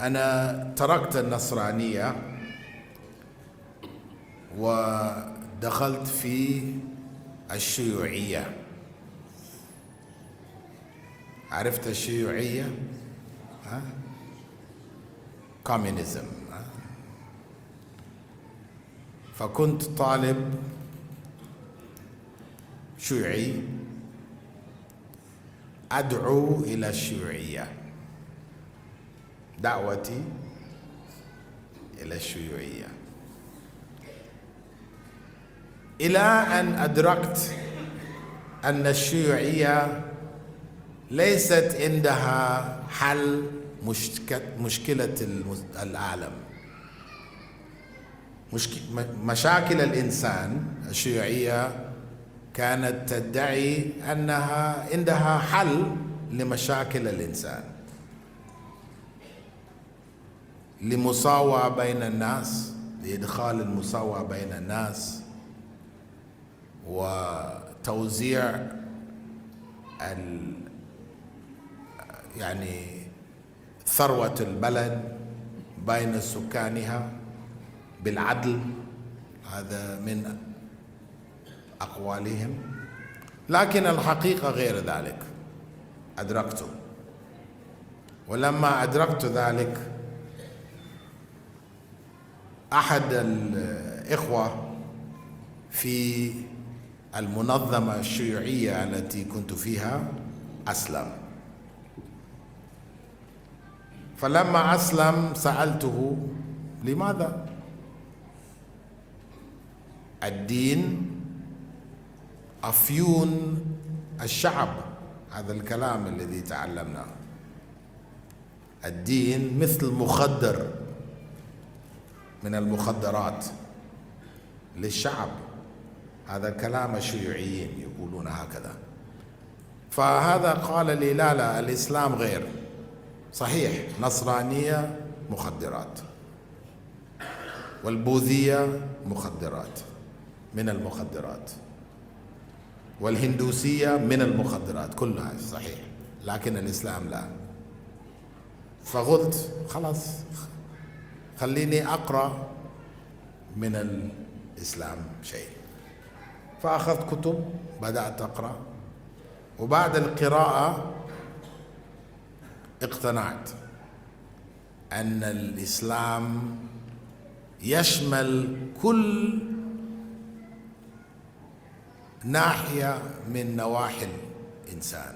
أنا تركت النصرانية ودخلت في الشيوعية. عرفت الشيوعية؟ كوميونيزم. فكنت طالب شيوعي أدعو إلى الشيوعية، دعوتي إلى الشيوعية، إلى أن أدركت أن الشيوعية ليست عندها حل مشكلة العالم، مشاكل الإنسان. الشيوعية كانت تدعي أنها عندها حل لمشاكل الإنسان، لمساواة بين الناس، لإدخال المساواة بين الناس، وتوزيع يعني ثروة البلد بين سكانها بالعدل. هذا من أقوالهم، لكن الحقيقة غير ذلك. أدركته، ولما أدركت ذلك أحد الإخوة في المنظمة الشيوعية التي كنت فيها أسلم، فلما أسلم سألته لماذا؟ الدين أفيون الشعب، هذا الكلام الذي تعلمناه. الدين مثل مخدر من المخدرات للشعب، هذا كلام الشيوعيين يقولون هكذا. فهذا قال لي لا لا، الإسلام غير صحيح. نصرانية مخدرات، والبوذية مخدرات من المخدرات، والهندوسية من المخدرات، كلها صحيح، لكن الإسلام لا. فقلت خلاص خليني أقرأ من الإسلام شيء، فأخذت كتب بدأت أقرأ، وبعد القراءة اقتنعت أن الإسلام يشمل كل ناحية من نواحي الإنسان،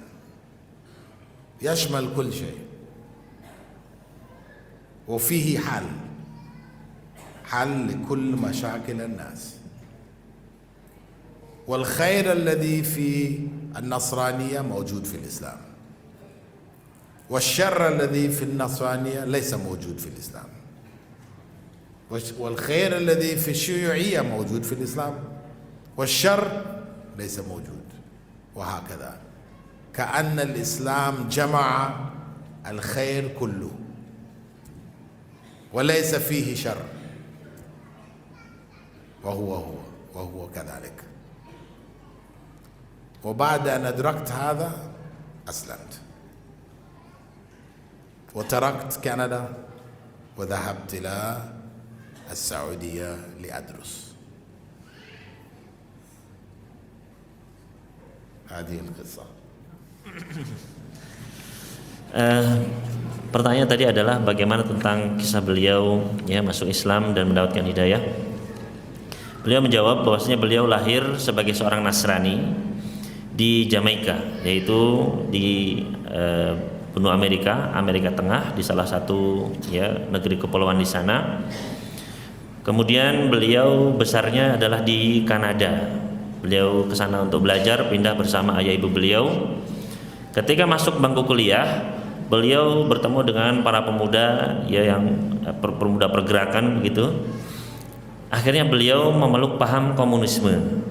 يشمل كل شيء، وفيه حل لكل مشاكل الناس. والخير الذي في النصرانية موجود في الإسلام، والشر الذي في النصرانية ليس موجود في الإسلام، والخير الذي في الشيوعية موجود في الإسلام، والشر ليس موجود، وهكذا. كأن الإسلام جمع الخير كله وليس فيه شر، وهو كذلك. وبعد أن أدركت هذا أسلمت، وتركت كندا وذهبت إلى السعودية لأدرس. هذه القصة. Pertanyaan tadi adalah bagaimana tentang kisah beliau ya masuk Islam dan mendapatkan hidayah. Beliau menjawab bahwasanya beliau lahir sebagai seorang Nasrani di Jamaika, yaitu di benua Amerika Tengah, di salah satu ya negeri kepulauan di sana. Kemudian beliau besarnya adalah di Kanada. Beliau ke sana untuk belajar, pindah bersama ayah ibu beliau. Ketika masuk bangku kuliah, beliau bertemu dengan para pemuda ya yang pemuda pergerakan gitu. Akhirnya beliau memeluk paham komunisme.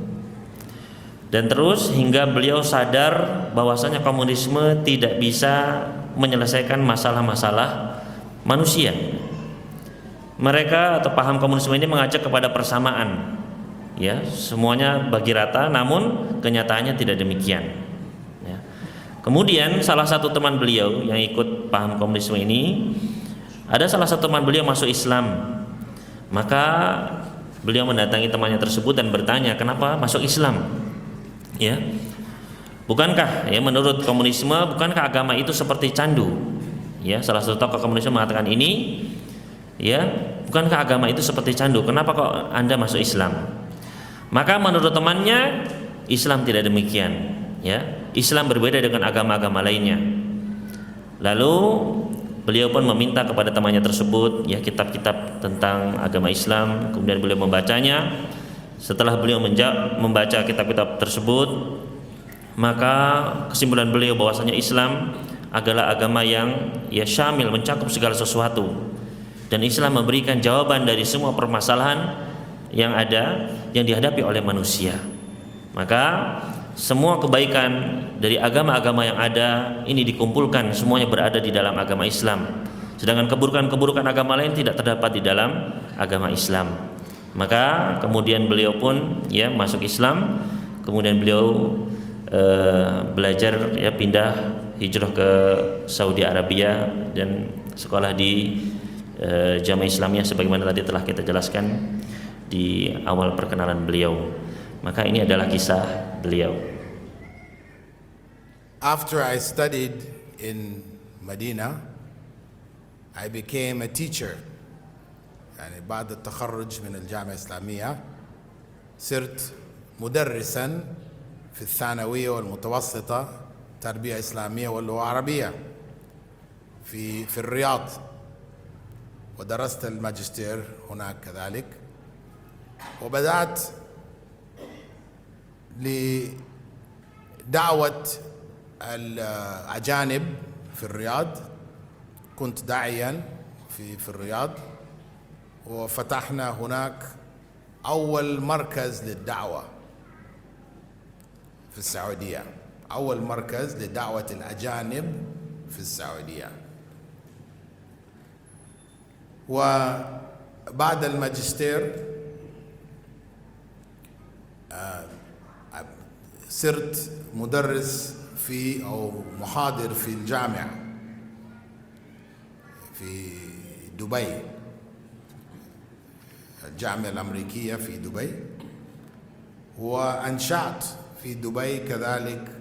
Dan terus hingga beliau sadar bahwasanya komunisme tidak bisa menyelesaikan masalah-masalah manusia. Mereka atau paham komunisme ini mengajak kepada persamaan. Ya, semuanya bagi rata, namun kenyataannya tidak demikian. Ya. Kemudian salah satu teman beliau yang ikut paham komunisme ini Ada salah satu teman beliau masuk Islam, maka beliau mendatangi temannya tersebut dan bertanya, kenapa masuk Islam? Ya, bukankah ya menurut komunisme, bukankah agama itu seperti candu? Ya, salah satu tokoh komunisme mengatakan ini, ya, bukankah agama itu seperti candu? Kenapa kok Anda masuk Islam? Maka menurut temannya, Islam tidak demikian. Ya, Islam berbeda dengan agama-agama lainnya. Lalu beliau pun meminta kepada temannya tersebut ya kitab-kitab tentang agama Islam, kemudian beliau membacanya. Setelah beliau membaca kitab-kitab tersebut, maka kesimpulan beliau bahwasanya Islam adalah agama yang ya syamil, mencakup segala sesuatu, dan Islam memberikan jawaban dari semua permasalahan yang ada yang dihadapi oleh manusia. Maka semua kebaikan dari agama-agama yang ada ini dikumpulkan, semuanya berada di dalam agama Islam. Sedangkan keburukan-keburukan agama lain tidak terdapat di dalam agama Islam. Maka kemudian beliau pun ya masuk Islam, kemudian beliau belajar ya pindah hijrah ke Saudi Arabia dan sekolah di Jamaah Islamiyah sebagaimana tadi telah kita jelaskan di awal perkenalan beliau. Maka ini adalah kisah beliau. After I studied in Medina, I became a teacher. يعني بعد التخرج من الجامعة الإسلامية صرت مدرسا في الثانوية والمتوسطة تربية إسلامية واللغة العربية في الرياض، ودرست الماجستير هناك كذلك. وبدأت لدعوة الأجانب في الرياض، كنت داعيا في الرياض، وفتحنا هناك أول مركز للدعوة في السعودية، أول مركز لدعوة الأجانب في السعودية. وبعد الماجستير صرت مدرس أو محاضر في الجامعة في دبي، الجامعة الأمريكية في دبي. وأنشأت في دبي كذلك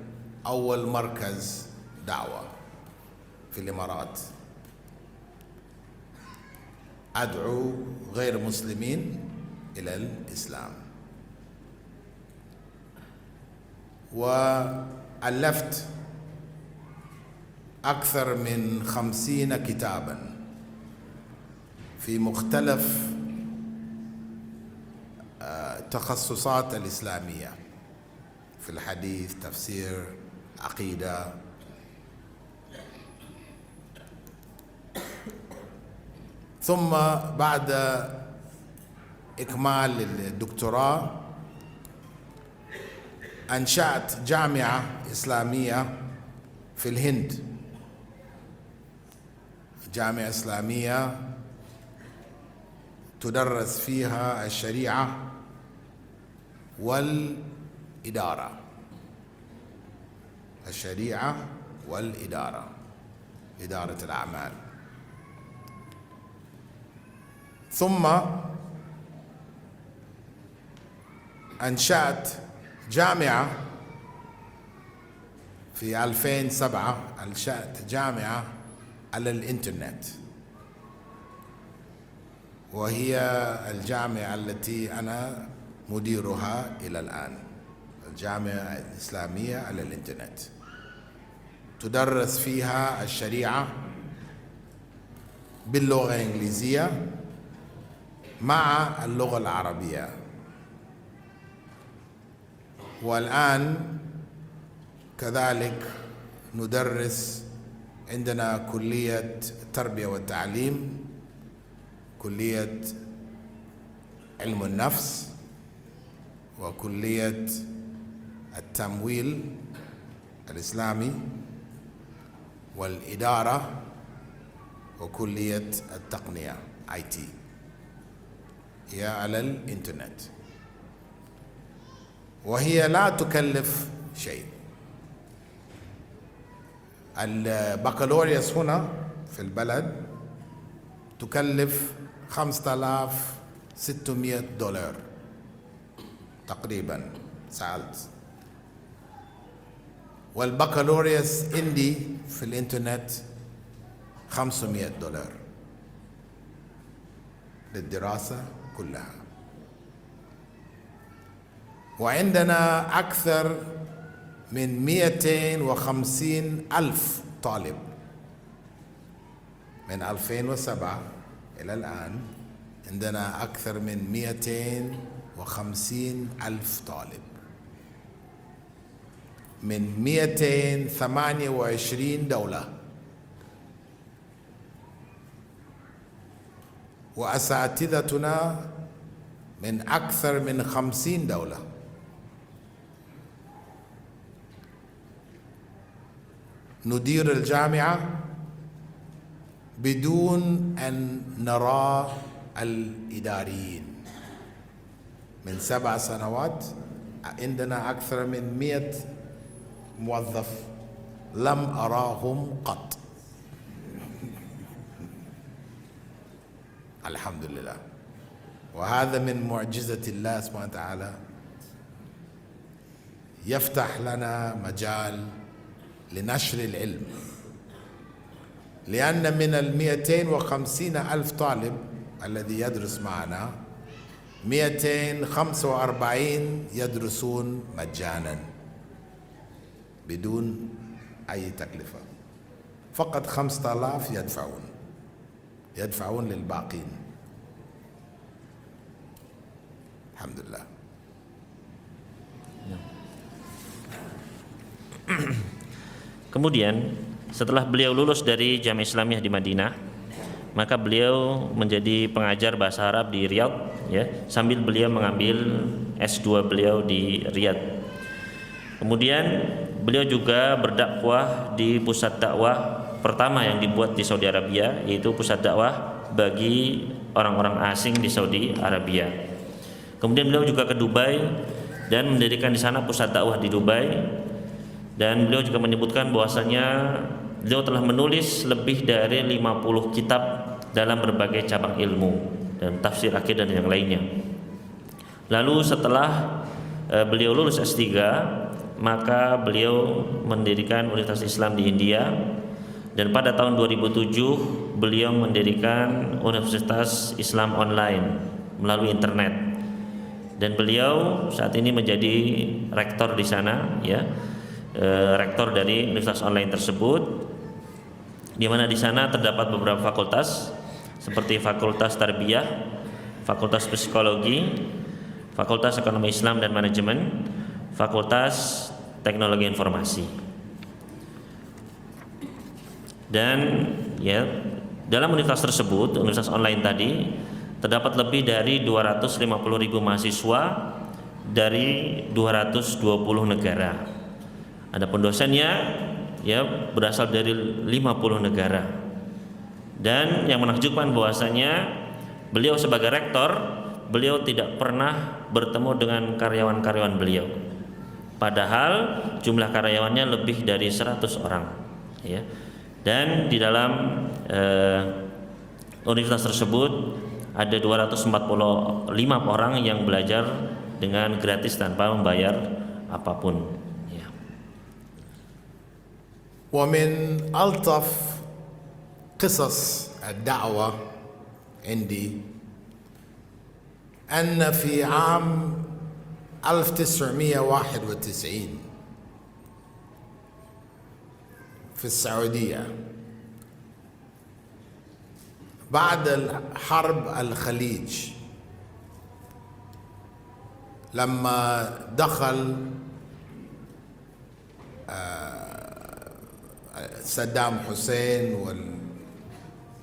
أول مركز دعوة في الإمارات، أدعو غير مسلمين إلى الإسلام. وألفت أكثر من 50 كتابا في مختلف التخصصات الإسلامية، في الحديث، تفسير، عقيدة. ثم بعد إكمال الدكتوراه أنشأت جامعة إسلامية في الهند، جامعة إسلامية تدرس فيها الشريعة والإدارة، الشريعة والإدارة، إدارة الأعمال. ثم أنشأت جامعة في 2007، أنشأت جامعة على الإنترنت، وهي الجامعة التي أنا مديرها إلى الآن، الجامعة الإسلامية على الإنترنت. تدرس فيها الشريعة باللغة الإنجليزية مع اللغة العربية. والآن كذلك ندرس، عندنا كلية التربية والتعليم، كلية علم النفس، وكلية التمويل الإسلامي والإدارة، وكلية التقنية IT، هي على الإنترنت، وهي لا تكلف شيء. البكالوريوس هنا في البلد تكلف $5600 تقريبا سألت. والبكالوريوس عندي في الانترنت $500 للدراسة كلها. وعندنا أكثر من 250,000 طالب من 2007 إلى الآن. عندنا أكثر من 250,000 طالب من 228 دولة، وأساتذتنا من أكثر من 50 دولة. ندير الجامعة بدون أن نرى الإداريين. من 7 سنوات عندنا أكثر من 100 موظف لم أراهم قط. الحمد لله. وهذا من معجزة الله سبحانه وتعالى، يفتح لنا مجال لنشر العلم. لأن من 250,000 طالب الذي يدرس معنا 245 يدرسون مجانا بدون أي تكلفة، فقط 5,000 يدفعون للباقين. الحمد لله. Kemudian setelah beliau lulus dari Jamiah Islamiyah di Madinah, maka beliau menjadi pengajar bahasa Arab di Riyadh, ya, sambil beliau mengambil S2 beliau di Riyadh. Kemudian beliau juga berdakwah di pusat dakwah pertama yang dibuat di Saudi Arabia, yaitu pusat dakwah bagi orang-orang asing di Saudi Arabia. Kemudian beliau juga ke Dubai dan mendirikan di sana pusat dakwah di Dubai. Dan beliau juga menyebutkan bahwasanya beliau telah menulis lebih dari 50 kitab dalam berbagai cabang ilmu dan tafsir akidah dan yang lainnya. Lalu setelah beliau lulus S3, maka beliau mendirikan Universitas Islam di India, dan pada tahun 2007 beliau mendirikan Universitas Islam Online melalui internet. Dan beliau saat ini menjadi rektor di sana, ya. Rektor dari Universitas Online tersebut, di mana di sana terdapat beberapa fakultas seperti Fakultas Tarbiyah, Fakultas Psikologi, Fakultas Ekonomi Islam dan Manajemen, Fakultas Teknologi Informasi. Dan ya, dalam universitas tersebut, Universitas Online tadi, terdapat lebih dari 250.000 mahasiswa dari 220 negara. Adapun dosennya ya berasal dari 50 negara. Dan yang menakjubkan bahwasanya beliau sebagai rektor, beliau tidak pernah bertemu dengan karyawan-karyawan beliau. Padahal jumlah karyawannya lebih dari 100 orang, ya. Dan di dalam universitas tersebut ada 245 orang yang belajar dengan gratis tanpa membayar apapun. ومن ألطف قصص الدعوة عندي أن في عام 1991 في السعودية بعد حرب الخليج، لما دخل صدام حسين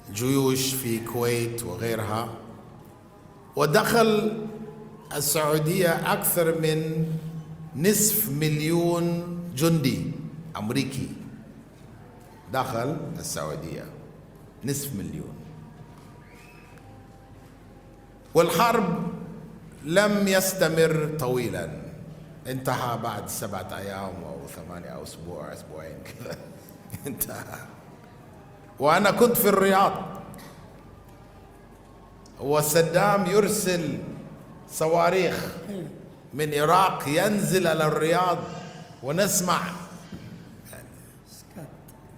والجيوش في الكويت وغيرها، ودخل السعودية أكثر من 500,000 جندي أمريكي دخل السعودية، 500,000. والحرب لم يستمر طويلا، انتهى بعد 7 أيام أو 8 أو أسبوعين كذا انتهى. وأنا كنت في الرياض وصدام يرسل صواريخ من العراق ينزل على الرياض ونسمع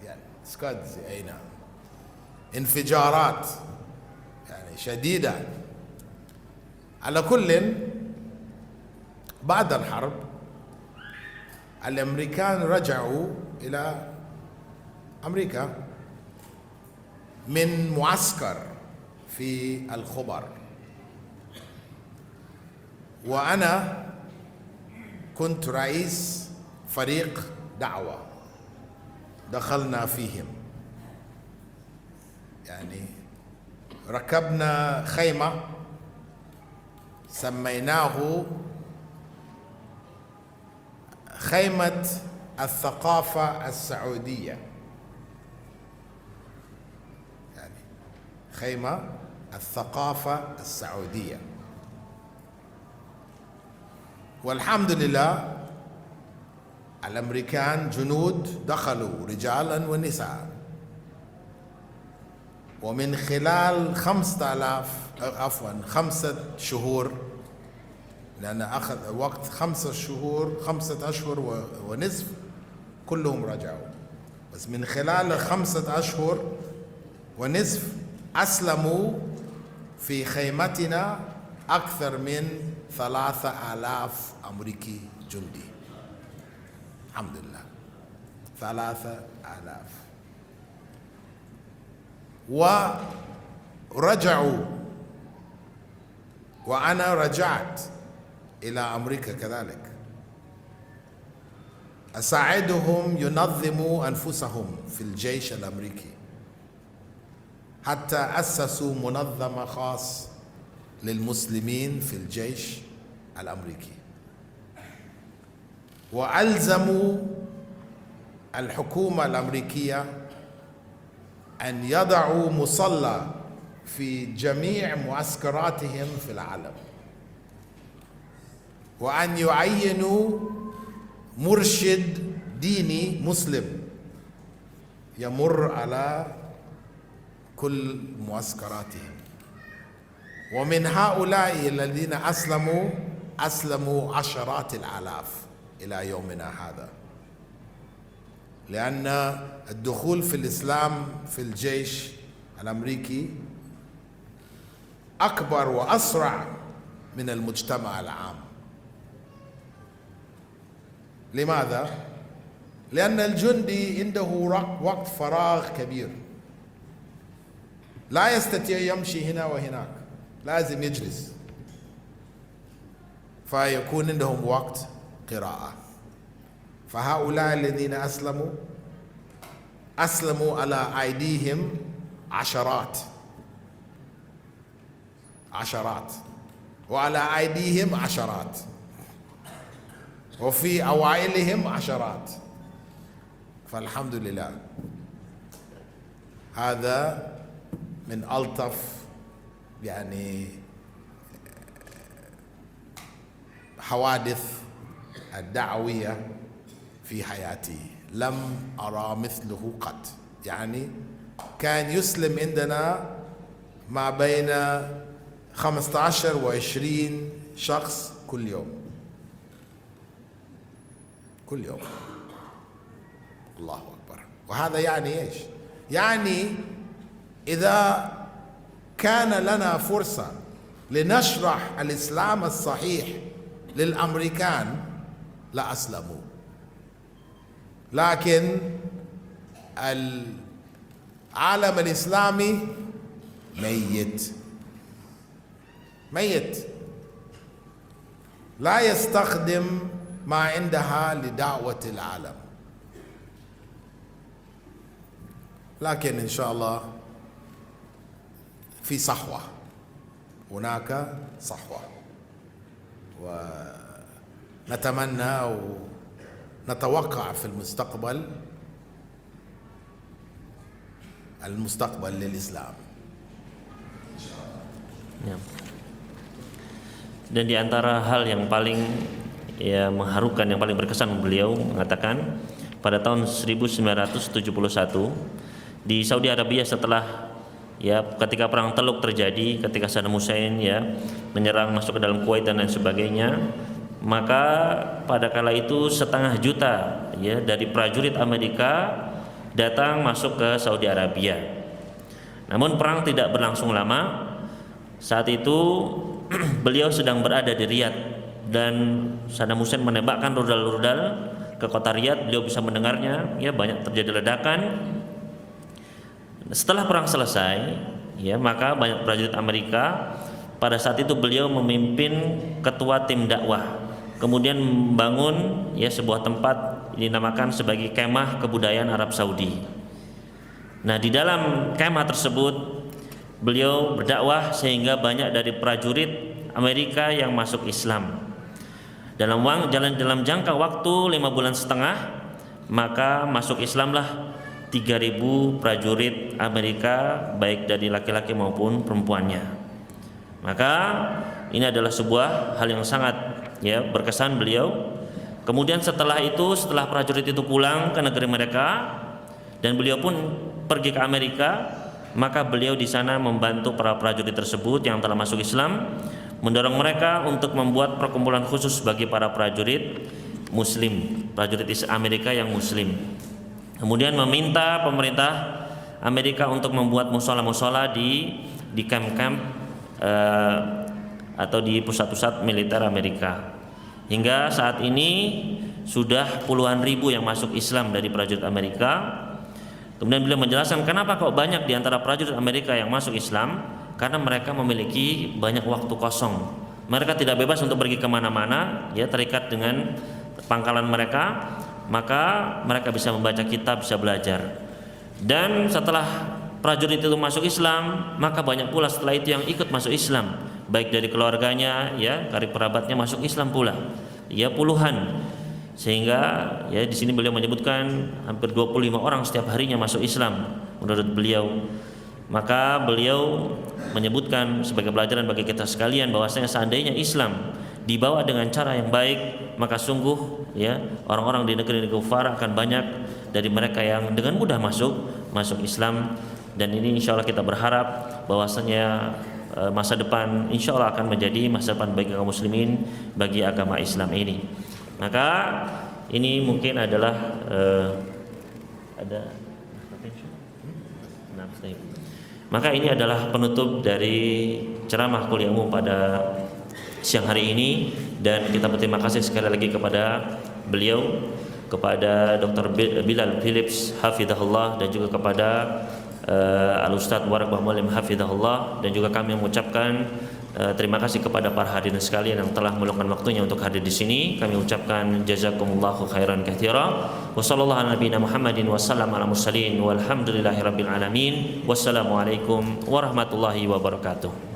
يعني سكادز، اي نعم، انفجارات يعني شديدة. على كل، بعد الحرب الامريكان رجعوا الى امريكا من معسكر في الخبر، وانا كنت رئيس فريق دعوة دخلنا فيهم. يعني ركبنا خيمة سميناه خيمة الثقافة السعودية، يعني خيمة الثقافة السعودية. والحمد لله الأمريكان جنود دخلوا رجالا ونساء، ومن خلال 5 شهور، لأن أخذ وقت 5 شهور 5 أشهر ونصف كلهم رجعوا، بس من خلال 5 أشهر ونصف أسلموا في خيمتنا أكثر من 3000 أمريكي جندي، الحمد لله 3000. ورجعوا، وأنا رجعت إلى أمريكا كذلك أساعدهم ينظموا أنفسهم في الجيش الأمريكي، حتى أسسوا منظمة خاص للمسلمين في الجيش الأمريكي، وألزموا الحكومة الأمريكية أن يضعوا مصلى في جميع معسكراتهم في العالم، وأن يعينوا مرشد ديني مسلم يمر على كل معسكراتهم. ومن هؤلاء الذين أسلموا عشرات الآلاف إلى يومنا هذا، لأن الدخول في الإسلام في الجيش الأمريكي أكبر وأسرع من المجتمع العام. لماذا؟ لأن الجندي عنده وقت فراغ كبير، لا يستطيع يمشي هنا وهناك، لازم يجلس، فيكون عندهم وقت قراءة. فهؤلاء الذين أسلموا على أيديهم عشرات، وعلى أيديهم عشرات، وفي أوائلهم عشرات. فالحمد لله هذا من ألطف يعني حوادث الدعوية في حياتي، لم أرى مثله قط. يعني كان يسلم عندنا ما بين 15 و20 شخص كل يوم، الله أكبر. وهذا يعني إيش؟ يعني إذا كان لنا فرصة لنشرح الإسلام الصحيح للأمريكان لأسلموا، لكن العالم الإسلامي ميت، لا يستخدم ما عندها لدعوة العالم. لكن إن شاء الله في صحوة، هناك صحوة، ونتمنى ونتوقع في المستقبل للإسلام. Ya. Dan di antara hal yang paling mengharukan, yang paling berkesan, beliau mengatakan pada tahun 1971 di Saudi Arabia, setelah ya ketika perang Teluk terjadi, ketika Saddam Hussein ya menyerang masuk ke dalam Kuwait dan lain sebagainya, maka pada kala itu 500 juta ya dari prajurit Amerika datang masuk ke Saudi Arabia. Namun perang tidak berlangsung lama. Saat itu beliau sedang berada di Riyadh dan Saddam Hussein menembakkan rudal-rudal ke kota Riyadh. Beliau bisa mendengarnya, ya banyak terjadi ledakan. Setelah perang selesai, ya maka banyak prajurit Amerika. Pada saat itu beliau memimpin ketua tim dakwah, kemudian membangun ya sebuah tempat dinamakan sebagai kemah kebudayaan Arab Saudi. Nah, di dalam kemah tersebut beliau berdakwah sehingga banyak dari prajurit Amerika yang masuk Islam. Dalam jangka waktu 5,5 bulan, maka masuk Islamlah 3.000 prajurit Amerika, baik dari laki-laki maupun perempuannya. Maka ini adalah sebuah hal yang sangat ya berkesan beliau. Kemudian setelah prajurit itu pulang ke negeri mereka dan beliau pun pergi ke Amerika, maka beliau di sana membantu para prajurit tersebut yang telah masuk Islam, mendorong mereka untuk membuat perkumpulan khusus bagi para prajurit Muslim, prajurit Amerika yang Muslim. Kemudian meminta pemerintah Amerika untuk membuat musola-musola di kamp-kamp atau di pusat-pusat militer Amerika. Hingga saat ini sudah puluhan ribu yang masuk Islam dari prajurit Amerika. Kemudian beliau menjelaskan kenapa kok banyak di antara prajurit Amerika yang masuk Islam, karena mereka memiliki banyak waktu kosong. Mereka tidak bebas untuk pergi kemana-mana, ya terikat dengan pangkalan mereka, maka mereka bisa membaca kitab, bisa belajar. Dan setelah prajurit itu masuk Islam, maka banyak pula setelah itu yang ikut masuk Islam, baik dari keluarganya, ya karib kerabatnya masuk Islam pula, ya puluhan. Sehingga ya di sini beliau menyebutkan hampir 25 orang setiap harinya masuk Islam menurut beliau. Maka beliau menyebutkan sebagai pelajaran bagi kita sekalian bahwasanya seandainya Islam dibawa dengan cara yang baik, maka sungguh ya orang-orang di negeri kufar akan banyak dari mereka yang dengan mudah masuk Islam. Dan ini insya Allah kita berharap bahwasanya masa depan insya Allah akan menjadi masa depan bagi kaum muslimin, bagi agama Islam ini. Maka ini mungkin adalah maka ini adalah penutup dari ceramah kuliah umum pada siang hari ini, dan kita berterima kasih sekali lagi kepada beliau, kepada Dr. Bilal Philips hafizahullah, dan juga kepada Al-Ustadz Waraq Muhammad hafizahullah, dan juga kami mengucapkan terima kasih kepada para hadirin sekalian yang telah meluangkan waktunya untuk hadir di sini. Kami ucapkan jazakumullahu khairan katsira. Wa sallallahu ala nabiyina Muhammadin wa sallam ala mursalin walhamdulillahirabbil alamin. Wassalamualaikum warahmatullahi wabarakatuh.